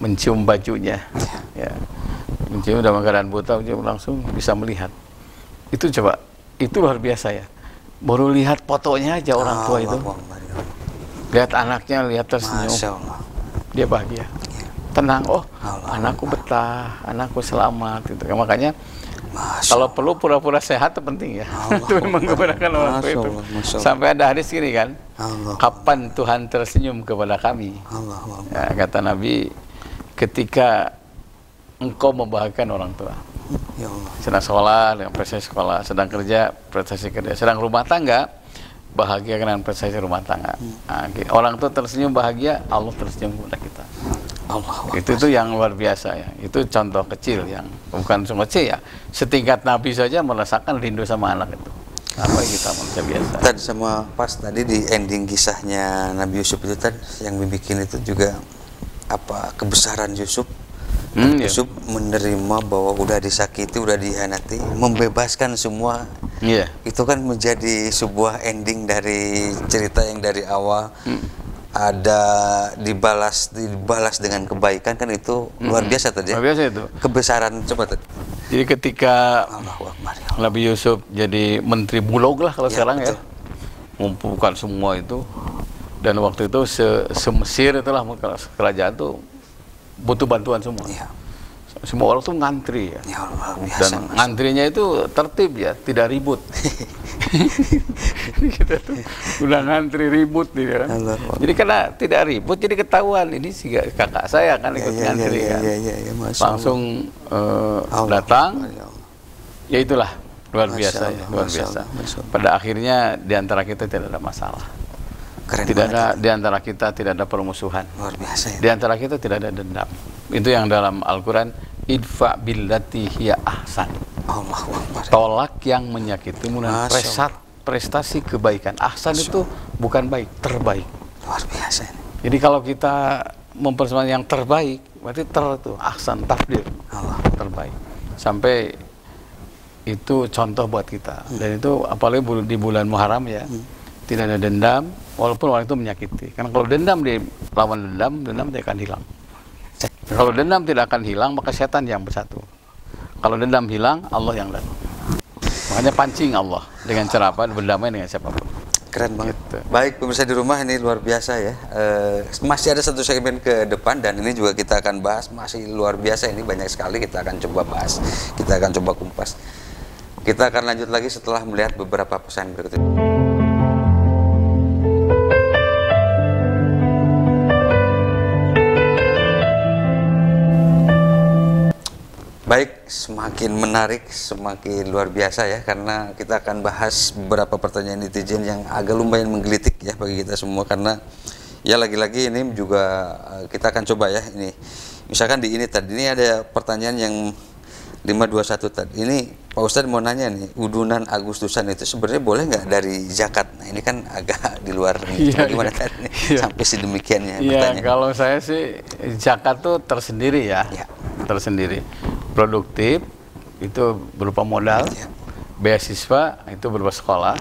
mencium bajunya, ya, mencium dalam keadaan buta, langsung bisa melihat. Itu coba, itu luar biasa ya. Baru lihat fotonya aja orang tua itu, lihat anaknya, lihat tersenyum, dia bahagia, tenang. Oh, anakku betah, anakku selamat. Gitu. Makanya kalau perlu pura-pura sehat itu penting ya. Itu memang kebanyakan orang tua itu. Sampai ada hadis gini kan, kapan Tuhan tersenyum kepada kami? Ya, kata Nabi, ketika engkau membahagiakan orang tua. Sedang sekolah dengan prestasi sekolah, sedang kerja prestasi kerja, sedang rumah tangga bahagia dengan prestasi rumah tangga. Nah, orang tua tersenyum bahagia, Allah tersenyum kepada kita. Itu yang luar biasa ya. Itu contoh kecil yang bukan cuma kecil ya. Setingkat Nabi saja merasakan rindu sama anak itu. Apa kita manusia biasa. Tadi sama pas tadi di ending kisahnya Nabi Yusuf itu tadi yang dibikin itu juga apa kebesaran Yusuf. Yusuf menerima bahwa udah disakiti, udah dihianati, membebaskan semua. Itu kan menjadi sebuah ending dari cerita yang dari awal ada dibalas dengan kebaikan, kan itu luar biasa tadi. Luar biasa itu. Kebesaran coba tadi. Jadi ketika Nabi Yusuf jadi menteri bulog lah kalau sekarang betul. Ya, mengumpulkan semua itu, dan waktu itu se-Mesir itulah kerajaan tuh butuh bantuan semua. Semua orang tuh ngantri ya. Dan ngantrinya itu tertib ya, tidak ribut. Kita tuh udah ngantri ribut nih kan. Jadi karena tidak ribut jadi ketahuan ini si kakak saya kan ikut ngantri kan. Langsung datang. Ya itulah luar biasa ya, luar biasa. Pada akhirnya di antara kita tidak ada masalah. Tidak ada di antara kita tidak ada permusuhan. Luar biasa ya. Di antara kita tidak ada dendam. Itu yang dalam Al-Qur'an, idfa billati hiya ahsan. Tolak yang menyakitimu dan prestasi kebaikan. Ahsan itu bukan baik, terbaik. Luar biasa ini. Jadi kalau kita mempersembahkan yang terbaik, berarti itu ahsan, takdir. Terbaik. Sampai itu contoh buat kita. Dan itu apalagi di bulan Muharram ya. Tidak ada dendam, walaupun orang itu menyakiti. Karena kalau dendam lawan dendam tidak akan hilang. Kalau dendam tidak akan hilang, maka setan yang bersatu. Kalau dendam hilang, Allah yang datang. Makanya pancing Allah dengan cara apa? Berdamai dengan siapapun. Keren banget. Gitu. Baik pemirsa di rumah, ini luar biasa ya. Masih ada satu segmen ke depan dan ini juga kita akan bahas, masih luar biasa ini, banyak sekali kita akan coba bahas. Kita akan coba kumpas. Kita akan lanjut lagi setelah melihat beberapa pesan berikut ini. Baik, semakin menarik, semakin luar biasa ya, karena kita akan bahas beberapa pertanyaan netizen yang agak lumayan menggelitik ya bagi kita semua, karena ya lagi-lagi ini juga kita akan coba ya ini. Misalkan di ini tadi ini ada pertanyaan yang 521 tadi. Ini Pak Ustadz mau nanya nih, udunan Agustusan itu sebenarnya boleh nggak dari zakat? Nah ini kan agak di luar gimana tadi sampai sedemikiannya pertanyaan. Kalau saya sih zakat tuh tersendiri ya. Tersendiri. Produktif itu berupa modal, beasiswa itu berupa sekolah,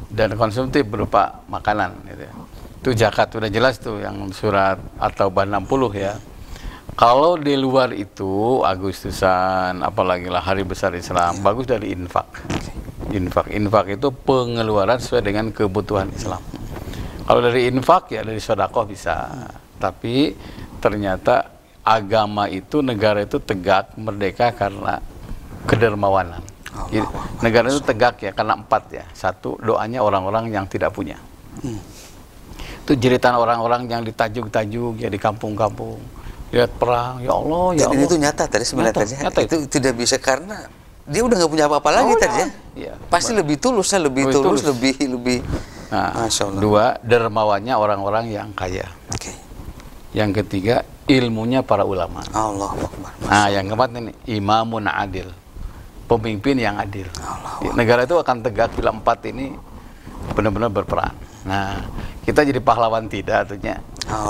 dan konsumtif berupa makanan gitu ya. Itu zakat udah jelas tuh yang surat At-Taubah 60 ya. Kalau di luar itu Agustusan apalagi lah hari besar Islam, bagus dari infak. Infak itu pengeluaran sesuai dengan kebutuhan Islam. Kalau dari infak ya dari sedekah bisa. tapi ternyata agama itu, negara itu tegak, merdeka karena kedermawanan. Jadi, negara itu tegak ya karena 4 ya. 1, doanya orang-orang yang tidak punya. Itu jeritan orang-orang yang ditajuk-tajuk ya di kampung-kampung, lihat perang, ya Allah, ya Allah. Dan itu nyata tadi sebenarnya. Nyata itu tidak bisa karena dia udah nggak punya apa-apa lagi tadi ya. Iya. Pasti lebih tulus, tulus, lebih. Nah, Masya Allah. 2, dermawannya orang-orang yang kaya. Oke. Yang ketiga, ilmunya para ulama. Allahu Akbar. Nah, yang keempat ini imamun adil, pemimpin yang adil. Negara itu akan tegak bila 4 ini benar-benar berperan. Nah, kita jadi pahlawan tidak artinya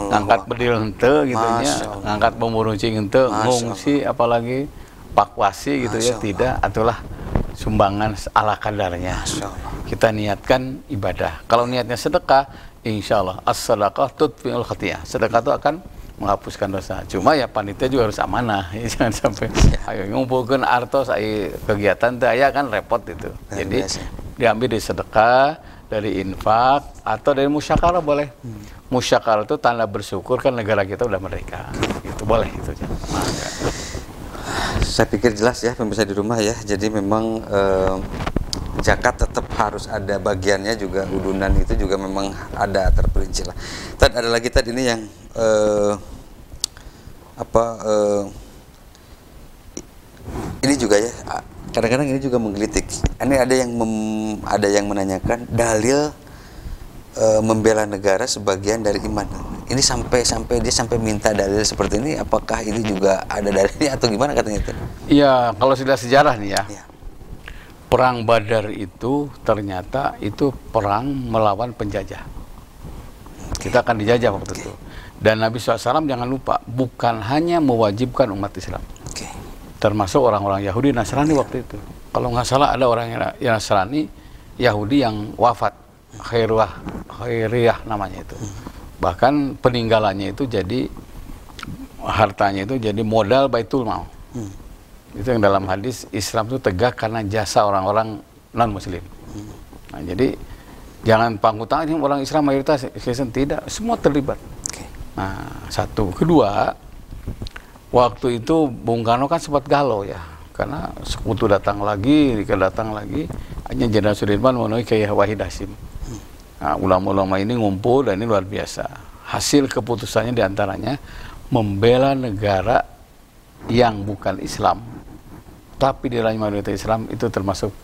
ngangkat bedil hente gitu ya, ngangkat pembunuh cing hente, ngungsi apalagi pakwasi gitu ya, tidak, itulah sumbangan ala kadarnya. Kita niatkan ibadah. Kalau niatnya sedekah, insya Allah as-sadaqah tudfi'ul khati'ah. Sedekah itu akan menghapuskan dosa. Cuma ya panitia juga harus amanah. Jangan sampai ayo ngumpulkan artos ayo kegiatan teh aya kan repot itu. Jadi diambil dari sedekah, dari infak atau dari musyakarah boleh. Musyakarah itu tanda bersyukur kan negara kita udah merdeka. Itu boleh itu. Saya pikir jelas ya pemirsa di rumah ya. Jadi memang zakat tetap harus ada bagiannya juga, udunan itu juga memang ada terperinci lah. Tad ada lagi tadi ini yang ini juga ya kadang-kadang ini juga menggelitik. Ini ada yang menanyakan dalil membela negara sebagian dari iman. Ini sampai dia minta dalil seperti ini, apakah ini juga ada dalilnya atau gimana katanya itu? Iya, kalau sudah sejarah nih ya. Ya. Perang Badar itu ternyata itu perang melawan penjajah. Kita akan dijajah waktu itu. Dan Nabi SAW jangan lupa, bukan hanya mewajibkan umat Islam. Termasuk orang-orang Yahudi, Nasrani waktu itu. Kalau nggak salah ada orang yang Nasrani, Yahudi yang wafat. Khairiyah namanya itu. Bahkan peninggalannya itu jadi, hartanya itu jadi modal Baitul Mal. Itu yang dalam hadis Islam itu tegak karena jasa orang-orang non-muslim. Nah, jadi jangan pangutang ini orang Islam mayoritas Kristen, tidak, semua terlibat. Nah, 1. Kedua, waktu itu Bung Karno kan sempat galau ya, karena sekutu datang lagi, hanya Jenderal Sudirman memenuhi Kiai Wahid Hasyim. Nah, ulama-ulama ini ngumpul dan ini luar biasa. Hasil keputusannya diantaranya membela negara yang bukan Islam, tapi di dalam mayoritas Islam itu termasuk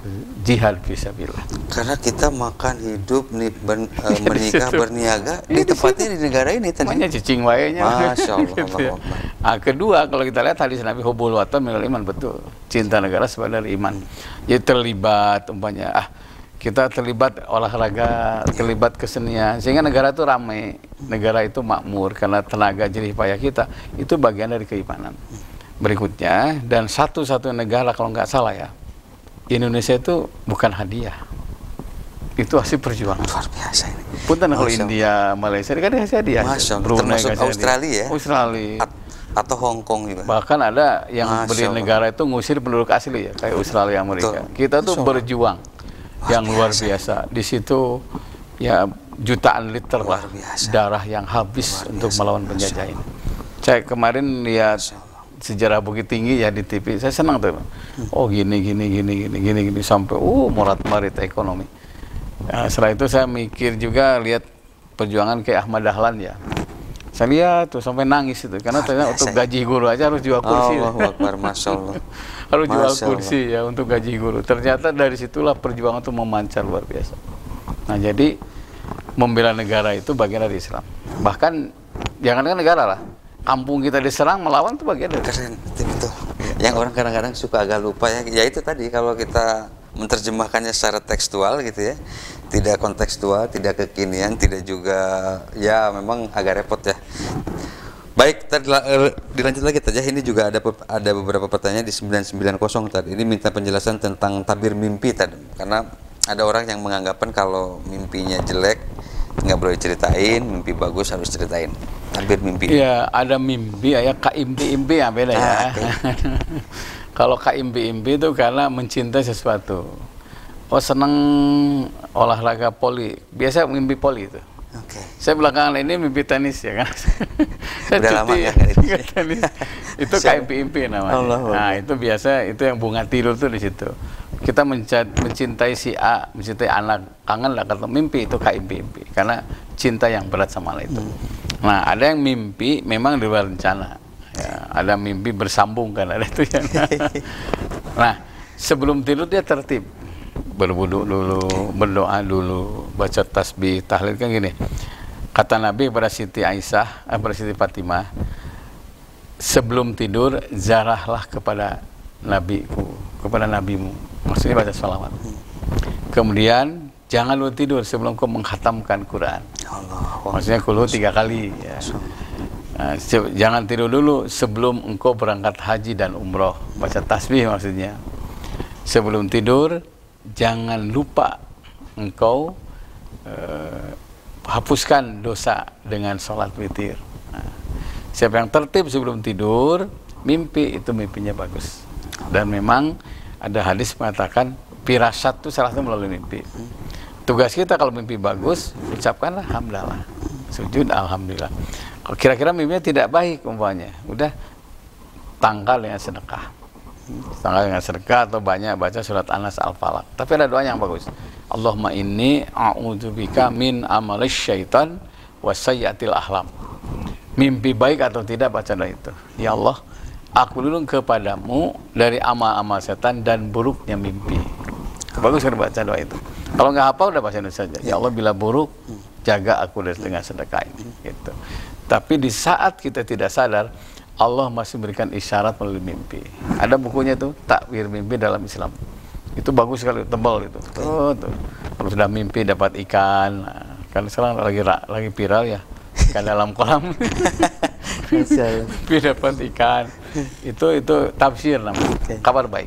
jihad fisabilillah. Karena kita makan, hidup, menikah, berniaga di tempatnya di negara ini tadi. Namanya cicing wae-nya. Masya Allah. Gitu ya. Nah, kedua, kalau kita lihat hadis Nabi hubul watan minal iman, betul. Cinta negara sebagai dari iman. Jadi terlibat umpamanya kita terlibat olahraga, terlibat kesenian, sehingga negara itu ramai, negara itu makmur karena tenaga jerih payah kita, itu bagian dari keimanan. Berikutnya, dan satu-satunya negara kalau nggak salah ya, Indonesia itu bukan hadiah, itu hasil perjuangan. Luar biasa ini. Punten kalau India, Malaysia kan dikasih hadiah. Termasuk Australia ya? Australia. Atau Hong Kong juga. Bahkan ada yang beli negara itu ngusir penduduk asli ya, kayak Australia, Amerika. Kita tuh berjuang yang luar biasa. Di situ ya jutaan liter lah darah yang habis untuk melawan penjajah ini. Saya kemarin lihat sejarah Bukit Tinggi ya di TV, saya senang tuh. Oh gini sampai morat-marit ekonomi. Nah, setelah itu saya mikir juga lihat perjuangan kayak Ahmad Dahlan ya. Saya lihat tuh sampai nangis itu karena ternyata untuk gaji guru aja harus jual kursi. Allahu Akbar, Masya Allah. Harus jual kursi ya untuk gaji guru. Ternyata dari situlah perjuangan itu memancar luar biasa. Nah, jadi membela negara itu bagian dari Islam. Bahkan jangankan negara lah, kampung kita diserang melawan itu bagian dari. Keren, betul. Yang orang kadang-kadang suka agak lupa ya. Ya itu tadi kalau kita menerjemahkannya secara tekstual gitu ya, tidak kontekstual, tidak kekinian, tidak juga ya memang agak repot ya. Baik, dilanjut lagi saja. Ini juga ada beberapa pertanyaan di 990 tadi. Ini minta penjelasan tentang tabir mimpi tadi, karena ada orang yang menganggapan kalau mimpinya jelek nggak boleh ceritain, mimpi bagus harus ceritain. Tabir mimpi. Iya, ada mimpi, ya impi-impi ya beda ya. Okay. Kalau impi-impi itu karena mencintai sesuatu. Oh seneng olahraga poli, biasa mimpi poli itu. Oke. Saya belakangan ini mimpi tenis ya kan. Saya Udah lama cuti nggak tenis. Itu KMP-impi namanya. Allah. Nah itu biasa, itu yang bunga tidur tuh di situ. Kita mencintai si A, mencintai anak, kangen lah kalau mimpi itu KMP-impi. Karena cinta yang berat sama anak itu. Nah ada yang mimpi memang di luar rencana. Ya, ada mimpi bersambung kan, ada itu yang. Nah sebelum tidur dia tertib, berwudu dulu, berdoa dulu, baca tasbih, tahlil kan gini. Kata Nabi kepada Siti Aisyah, kepada Siti Fatimah, sebelum tidur zarahlah kepada nabiku, kepada nabimu. Maksudnya baca sholawat. Kemudian jangan lu tidur sebelum kau menghatamkan Quran. Maksudnya kulhu 3 kali. Ya. Nah, jangan tidur dulu sebelum engkau berangkat haji dan umroh. Baca tasbih maksudnya. Sebelum tidur jangan lupa engkau hapuskan dosa dengan sholat witir. Nah, siapa yang tertib sebelum tidur, mimpi itu mimpinya bagus. Dan memang ada hadis mengatakan firasat itu salah satu melalui mimpi. Tugas kita kalau mimpi bagus, ucapkanlah hamdalah, sujud alhamdulillah. Kalau kira-kira mimpinya tidak baik umpamanya, udah tanggal dengan sedekah. Tanggal dengan sedekah atau banyak baca surat An-Nas Al-Falaq. Tapi ada doa yang bagus. Allahumma inni a'udzubika min amalis syaitan wa sayyatil ahlam. Mimpi baik atau tidak baca doa itu. Ya Allah, aku lindung kepadamu dari amal-amal setan dan buruknya mimpi. Bagus kan baca doa itu. Kalau nggak hafal udah baca itu saja. Ya Allah bila buruk jaga aku dengan sedekah ini. Gitu. Tapi di saat kita tidak sadar, Allah masih memberikan isyarat melalui mimpi. Ada bukunya tuh, Takwir Mimpi dalam Islam. Itu bagus sekali, tebal itu. Tuh. Kalau sudah mimpi dapat ikan, nah, kan sekarang lagi viral ya, ikan dalam kolam. Mimpi dapat ikan. Itu tafsir namanya. Kabar baik.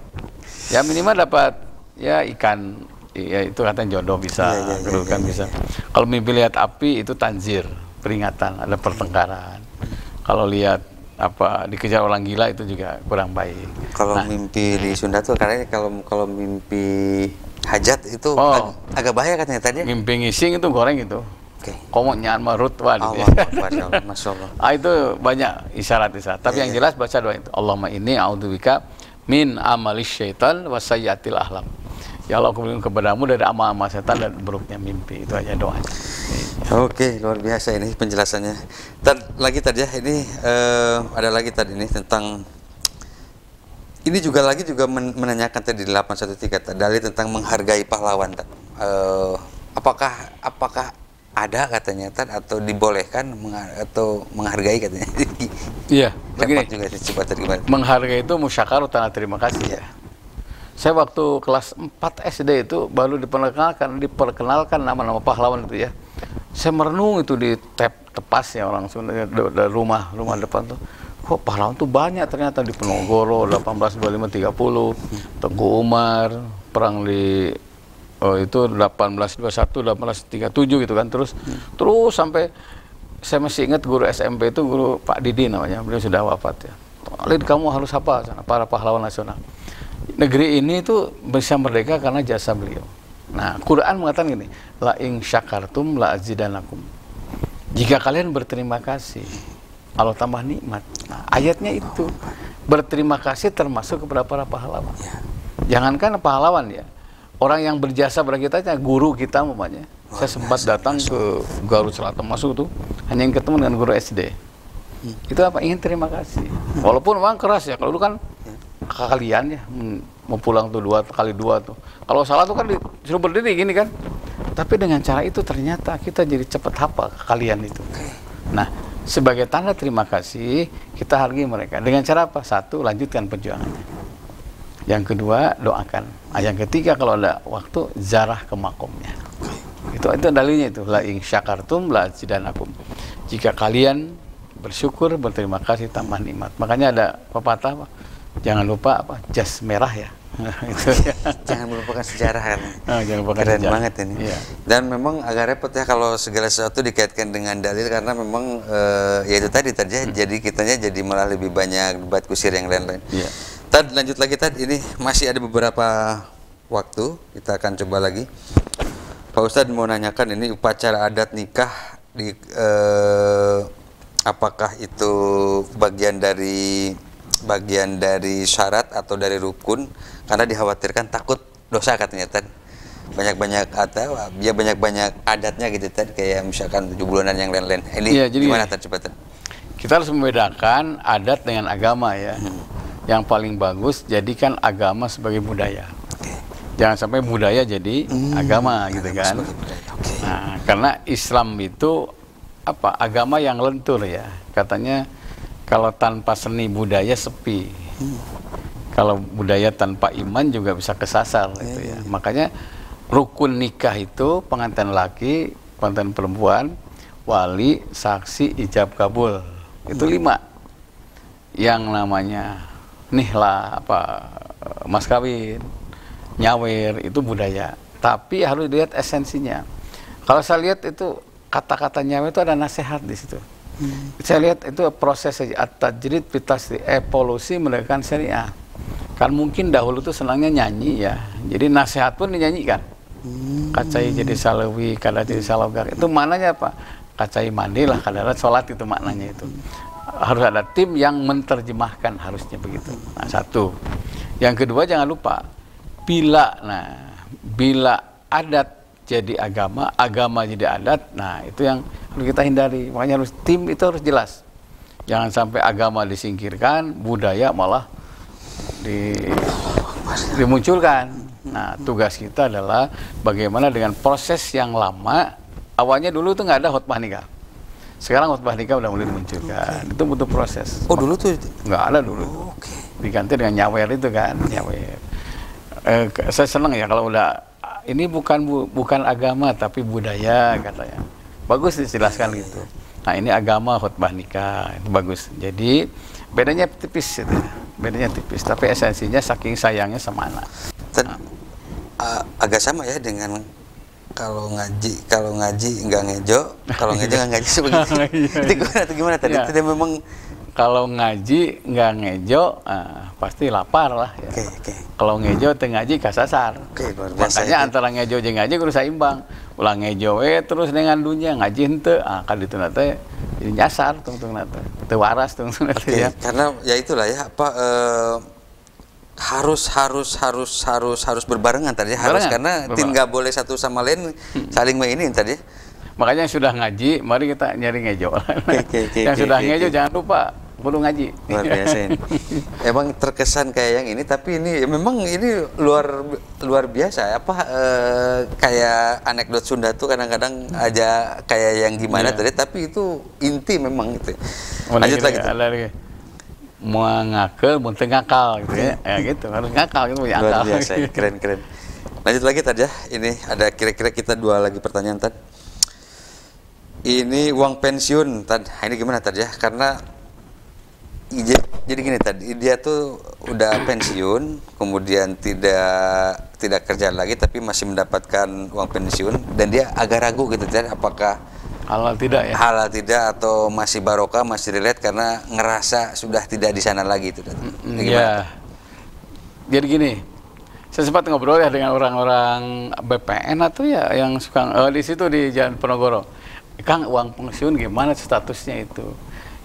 Ya minimal dapat ya ikan, ya itu katanya jodoh bisa, kedudukan bisa. Kalau mimpi lihat api itu tanzir, peringatan, ada pertengkaran. Kalau lihat apa dikejar orang gila itu juga kurang baik. Kalau mimpi di Sunda tuh karena kalau mimpi hajat itu agak bahaya katanya tadi. Mimpi ngising itu goreng itu. Oke. Komok nyan marut wah. Masya Allah. Itu banyak isyarat-isyarat. Tapi yang jelas baca doa itu. Allahumma inni a'udzubika min amalis syaitan wa sayyatil ahlam. Ya Allah, aku berlindung kepadamu dari amal-amal setan dan buruknya mimpi. Itu aja doanya. Oke, luar biasa ini penjelasannya. Lagi tadi ya, ini ada lagi tadi ini tentang ini juga menanyakan tadi 813 dalil tentang menghargai pahlawan. Apakah ada katanya atau dibolehkan atau menghargai katanya? Iya, begini. Juga coba tadi gimana? Menghargai itu musyakar tanda terima kasih ya. Saya waktu kelas 4 SD itu baru diperkenalkan nama-nama pahlawan itu ya. Saya merenung itu di tepas ya orang Sunda, rumah depan tuh. Kok pahlawan tuh banyak ternyata di Penogoro 1825-30, Tengku Umar, perang di itu 1821-1837 gitu kan, terus sampai saya masih ingat guru SMP itu guru Pak Didi namanya, beliau sudah wafat ya. Lid, kamu harus apa para pahlawan nasional. Negeri ini itu bisa merdeka karena jasa beliau. Nah, Quran mengatakan gini, la in syakartum la azidanakum. Jika kalian berterima kasih, Allah tambah nikmat. Nah, ayatnya itu berterima kasih termasuk kepada para pahlawan. Jangankan pahlawan ya, orang yang berjasa pada kita, guru kita umpamanya. Saya sempat datang ke Garut Selatan, masuk tuh hanya yang ketemu dengan guru SD. Itu apa? Ingin terima kasih. Walaupun memang keras ya, kalau dulu kan kalian ya mau pulang tuh 2 kali 2 tuh. Kalau salah tuh kan disuruh berdiri gini kan. Tapi dengan cara itu ternyata kita jadi cepat hafal kalian itu. Nah, sebagai tanda terima kasih kita hargai mereka. Dengan cara apa? 1, lanjutkan perjuangannya. Yang kedua, doakan. Yang ketiga kalau ada waktu zarah ke makomnya. Itu dalilnya itu. La in syakartum la azidanakum. Jika kalian bersyukur, berterima kasih, tambah nikmat. Makanya ada pepatah apa? Jangan lupa apa? Jas merah ya. Itu ya. Jangan melupakan sejarah kan. Jangan lupakan keren sejarah. Banget ini. Iya. Dan memang agak repot ya kalau segala sesuatu dikaitkan dengan dalil karena memang ya itu tadi jadi kitanya jadi malah lebih banyak debat kusir yang lain-lain. Iya. Lanjut lagi ini masih ada beberapa waktu, kita akan coba lagi. Pak Ustadz mau nanyakan ini upacara adat nikah di apakah itu bagian dari syarat atau dari rukun, karena dikhawatirkan takut dosa katanya Tad. Banyak-banyak adatnya gitu Tad, kayak misalkan 7 bulanan yang lain-lain. Ini ya, jadi gimana Tad, coba Tad? Kita harus membedakan adat dengan agama ya. Yang paling bagus jadikan agama sebagai budaya. Jangan sampai budaya jadi agama gitu kan. Nah, karena Islam itu agama yang lentur ya. Katanya kalau tanpa seni budaya sepi. Kalau budaya tanpa iman juga bisa kesasar gitu ya. Makanya rukun nikah itu pengantin laki, pengantin perempuan, wali, saksi, ijab kabul. Itu 5. Yang namanya nihlah mas kawin, nyawer itu budaya, tapi harus dilihat esensinya. Kalau saya lihat itu kata-kata nyawer itu ada nasihat di situ. Saya lihat itu proses at-tajrid fitasri, evolusi mendekatkan syariah. Kan mungkin dahulu tuh senangnya nyanyi ya, jadi nasihat pun dinyanyikan. Kacai jadi salawi, kada jadi salawgar, itu maknanya apa? Kacai mandilah, kada sholat, itu maknanya itu. Harus ada tim yang menerjemahkan, harusnya begitu. Nah, satu. Yang kedua, jangan lupa bila adat jadi agama, agama jadi adat, nah itu yang harus kita hindari. Makanya tim itu harus jelas. Jangan sampai agama disingkirkan, budaya malah dimunculkan. Nah, tugas kita adalah bagaimana dengan proses yang lama. Awalnya dulu tuh nggak ada khutbah nikah. Sekarang khutbah nikah udah mulai dimunculkan. Itu butuh proses. Oh, dulu tuh nggak ada dulu. Diganti dengan nyawer itu kan, nyawer. Saya senang ya kalau udah ini bukan agama tapi budaya katanya. Bagus dijelaskan gitu. Nah, ini agama khutbah nikah, itu bagus. Jadi bedanya tipis gitu. Bedanya tipis, tapi esensinya saking sayangnya sama anak. Agak sama ya dengan kalau ngaji nggak ngejo, kalau ngejo nggak ngaji sebegitu. Itu gimana tadi? Ya. Tidak memang kalau ngaji nggak ngejo, pasti lapar lah. Ya. Kalau ngejo teu ngaji kasasar. Luar biasa. Makanya antara ngejo jeung ngaji kudu saimbang. Ulah ngejo terus dengan dunia ngaji henteu, kan ditu teh jadi nyasar tungtungna teh. Teu waras tungtungna teh ya. Karena ya itulah ya harus berbarengan tadi, harus, karena nggak boleh satu sama lain saling mainin tadi. Makanya yang sudah ngaji, mari kita nyari ngejo. Yang sudah ngejo jangan lupa perlu ngaji. Luar biasa ini. Emang terkesan kayak yang ini, tapi ini memang ini luar biasa. Kayak anekdot Sunda tuh kadang-kadang aja kayak yang gimana tadi, tapi itu inti memang gitu. Lanjut lagi. Mau ngakel, mau ngakal gitu ya. Ya gitu, harus ngakal gitu punya akal. Luar biasa, keren. Lanjut lagi Tad ya. Ini ada kira-kira kita 2 lagi pertanyaan Tad. Ini uang pensiun Tad. Ini gimana Tad ya? Karena jadi gini Tad, dia tuh udah pensiun, kemudian tidak kerja lagi tapi masih mendapatkan uang pensiun, dan dia agak ragu gitu Tad, apakah halal tidak ya? Halal tidak, atau masih barokah, masih relate karena ngerasa sudah tidak di sana lagi itu. Ya. Jadi gini, saya sempat ngobrol ya dengan orang-orang BPN atau ya yang suka di situ di Jalan Penogoro. Kang, uang pensiun gimana statusnya itu?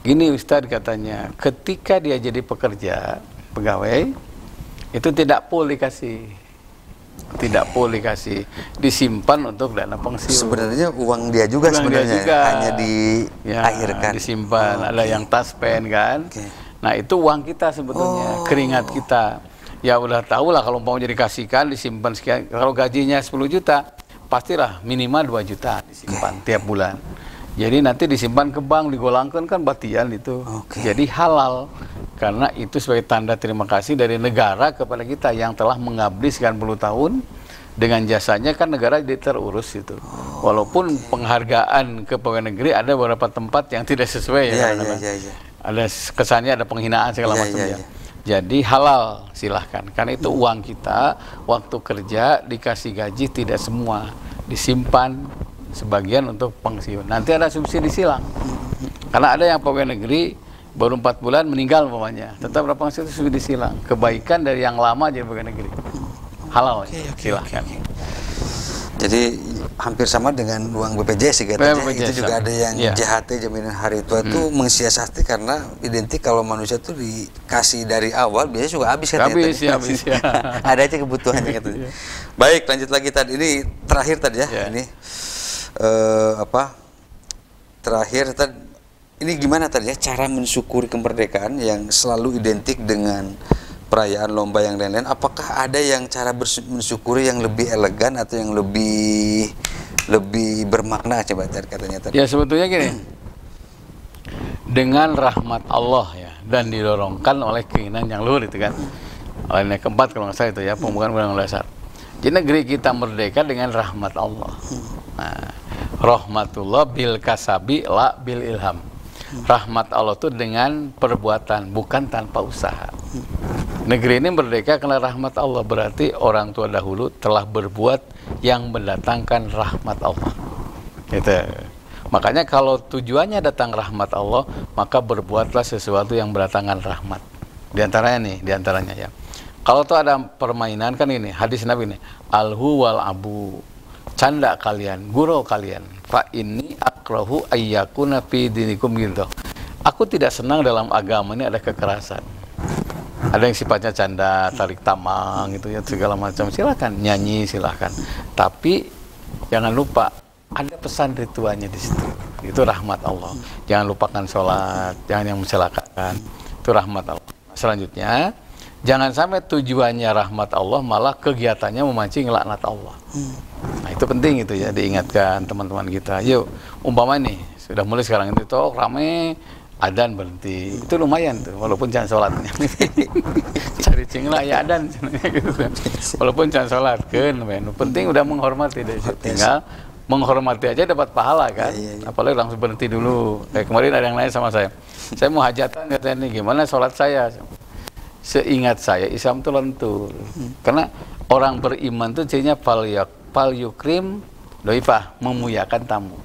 Gini Ustadz katanya, ketika dia jadi pekerja, pegawai, itu tidak boleh dikasih, disimpan untuk dana pensiun. Sebenarnya uang dia juga, hanya diakhirkan, disimpan. Ada yang taspen kan. Nah, itu uang kita sebetulnya, keringat kita. Ya udah tahu lah kalau mau dikasihkan, disimpan sekian. Kalau gajinya 10 juta, pastilah minimal 2 juta disimpan tiap bulan. Jadi nanti disimpan ke bank, digolangkan kan batian itu. Jadi halal. Karena itu sebagai tanda terima kasih dari negara kepada kita yang telah mengabdi sekian puluh tahun. Dengan jasanya kan negara jadi terurus itu. Walaupun penghargaan ke pegawai negeri ada beberapa tempat yang tidak sesuai ya. Ada kesannya ada penghinaan segala macam ya. Jadi halal silahkan. Karena itu uang kita, waktu kerja dikasih gaji tidak semua, disimpan sebagian untuk pensiun. Nanti ada subsidi silang. Karena ada yang pegawai negeri baru 4 bulan meninggal umpamanya, tetap berapa pensiun itu subsidi silang. Kebaikan dari yang lama jadi pegawai negeri. Halal, silahkan. Jadi hampir sama dengan uang BPJS sih katanya. BPJS, Itu juga ada yang iya. JHT jaminan hari tua itu mensiasati karena identik kalau manusia tuh dikasih dari awal biasanya juga habis katanya. Habis ya. Ada aja kebutuhannya katanya. Baik, lanjut lagi tadi. Ini terakhir tadi ya. Ini terakhir tadi. Ini gimana tadi ya cara mensyukuri kemerdekaan yang selalu identik dengan perayaan lomba yang lain-lain? Apakah ada yang cara mensyukuri yang lebih elegan atau yang lebih bermakna coba katanya tadi? Ya sebetulnya gini, dengan rahmat Allah ya dan didorongkan oleh keinginan yang luhur itu kan. Yang keempat kalau nggak salah itu ya pembukaan undang-undang dasar. Jadi negeri kita merdeka dengan rahmat Allah. Nah, rahmatullah bil kasabi la bil ilham. Rahmat Allah itu dengan perbuatan, bukan tanpa usaha. Negeri ini merdeka karena rahmat Allah, berarti orang tua dahulu telah berbuat yang mendatangkan rahmat Allah. Gitu. Makanya kalau tujuannya datang rahmat Allah, maka berbuatlah sesuatu yang mendatangkan rahmat. Di antaranya ya. Kalau tuh ada permainan kan ini, hadis Nabi ini, alhu wal abu. Canda kalian, gurau kalian. Fa ini akrahu ayyakuna fi dinikum gitu. Aku tidak senang dalam agama ini ada kekerasan. Ada yang sifatnya canda, tarik tamang gitu ya, segala macam. Silakan nyanyi, silakan. Tapi jangan lupa ada pesan ritualnya di situ. Itu rahmat Allah. Jangan lupakan sholat, jangan yang mencelakakan. Itu rahmat Allah. Selanjutnya, jangan sampai tujuannya rahmat Allah malah kegiatannya memancing laknat Allah. Nah, itu penting itu ya diingatkan teman-teman kita. Yuk, umpama nih sudah mulai sekarang itu toh rame adan berhenti. Itu lumayan tuh walaupun jangan sholatnya. Cari cinglah ya adan gitu. Walaupun jangan sholat kan, penting udah menghormati deh. Tinggal menghormati aja dapat pahala kan. Apalagi langsung berhenti dulu. Kayak kemarin ada yang nanya sama saya. Saya mau hajatan katanya nih, gimana sholat saya? Seingat saya Islam itu lentur. Karena orang beriman itu cirinya fal yukrim doifah, memuliakan tamu.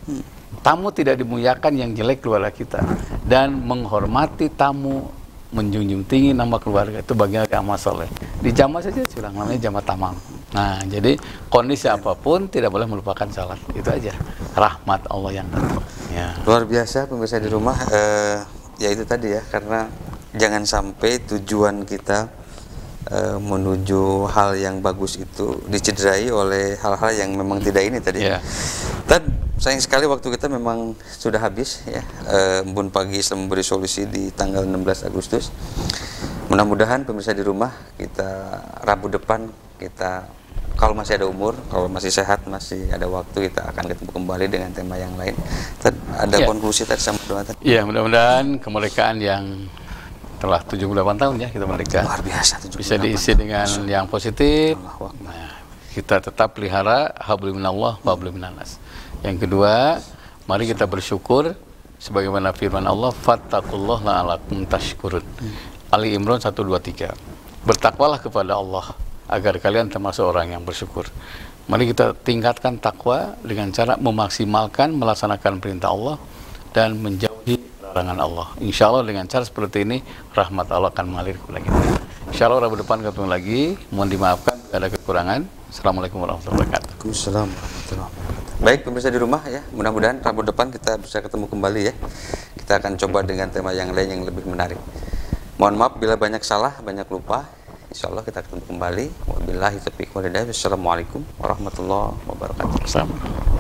Tamu tidak dimuliakan yang jelek keluarga kita, dan menghormati tamu, menjunjung tinggi nama keluarga itu bagian dari amal soleh. Di jamaah saja curang, namanya jamaah tamam. Nah, jadi kondisi apapun tidak boleh melupakan salat. Itu aja rahmat Allah yang datang. Ya. Luar biasa pemirsa di rumah. Ya itu tadi ya, karena jangan sampai tujuan kita menuju hal yang bagus itu dicederai oleh hal-hal yang memang tidak ini tadi. Dan sayang sekali waktu kita memang sudah habis ya. Embun Pagi Islam memberi solusi di tanggal 16 Agustus. Mudah-mudahan pemirsa di rumah kita Rabu depan kita, kalau masih ada umur, kalau masih sehat, masih ada waktu, kita akan ketemu kembali dengan tema yang lain. Ada konklusi tadi sama doa tadi. Iya, mudah-mudahan kemerdekaan yang telah 78 tahun ya kita merdeka. Luar biasa, bisa diisi dengan yang positif. Nah, kita tetap pelihara hablum minallah wa hablum minannas. Yang kedua, mari kita bersyukur sebagaimana firman Allah, fattaqullaha la'allakum tashkurun. Ali Imran 123. Bertakwalah kepada Allah agar kalian termasuk orang yang bersyukur. Mari kita tingkatkan takwa dengan cara memaksimalkan melaksanakan perintah Allah dan menjauhi larangan Allah. Insya Allah dengan cara seperti ini rahmat Allah akan mengalir kepada kita. Insya Allah Rabu depan ketemu lagi. Mohon dimaafkan ada kekurangan. Assalamualaikum warahmatullahi wabarakatuh. Waalaikumsalam warahmatullahi wabarakatuh. Baik pemirsa di rumah ya, mudah-mudahan Rabu depan kita bisa ketemu kembali ya. Kita akan coba dengan tema yang lain yang lebih menarik. Mohon maaf bila banyak salah, banyak lupa. Insya Allah kita ketemu kembali. Wabillahi taufiq wal hidayah. Wassalamualaikum warahmatullahi wabarakatuh.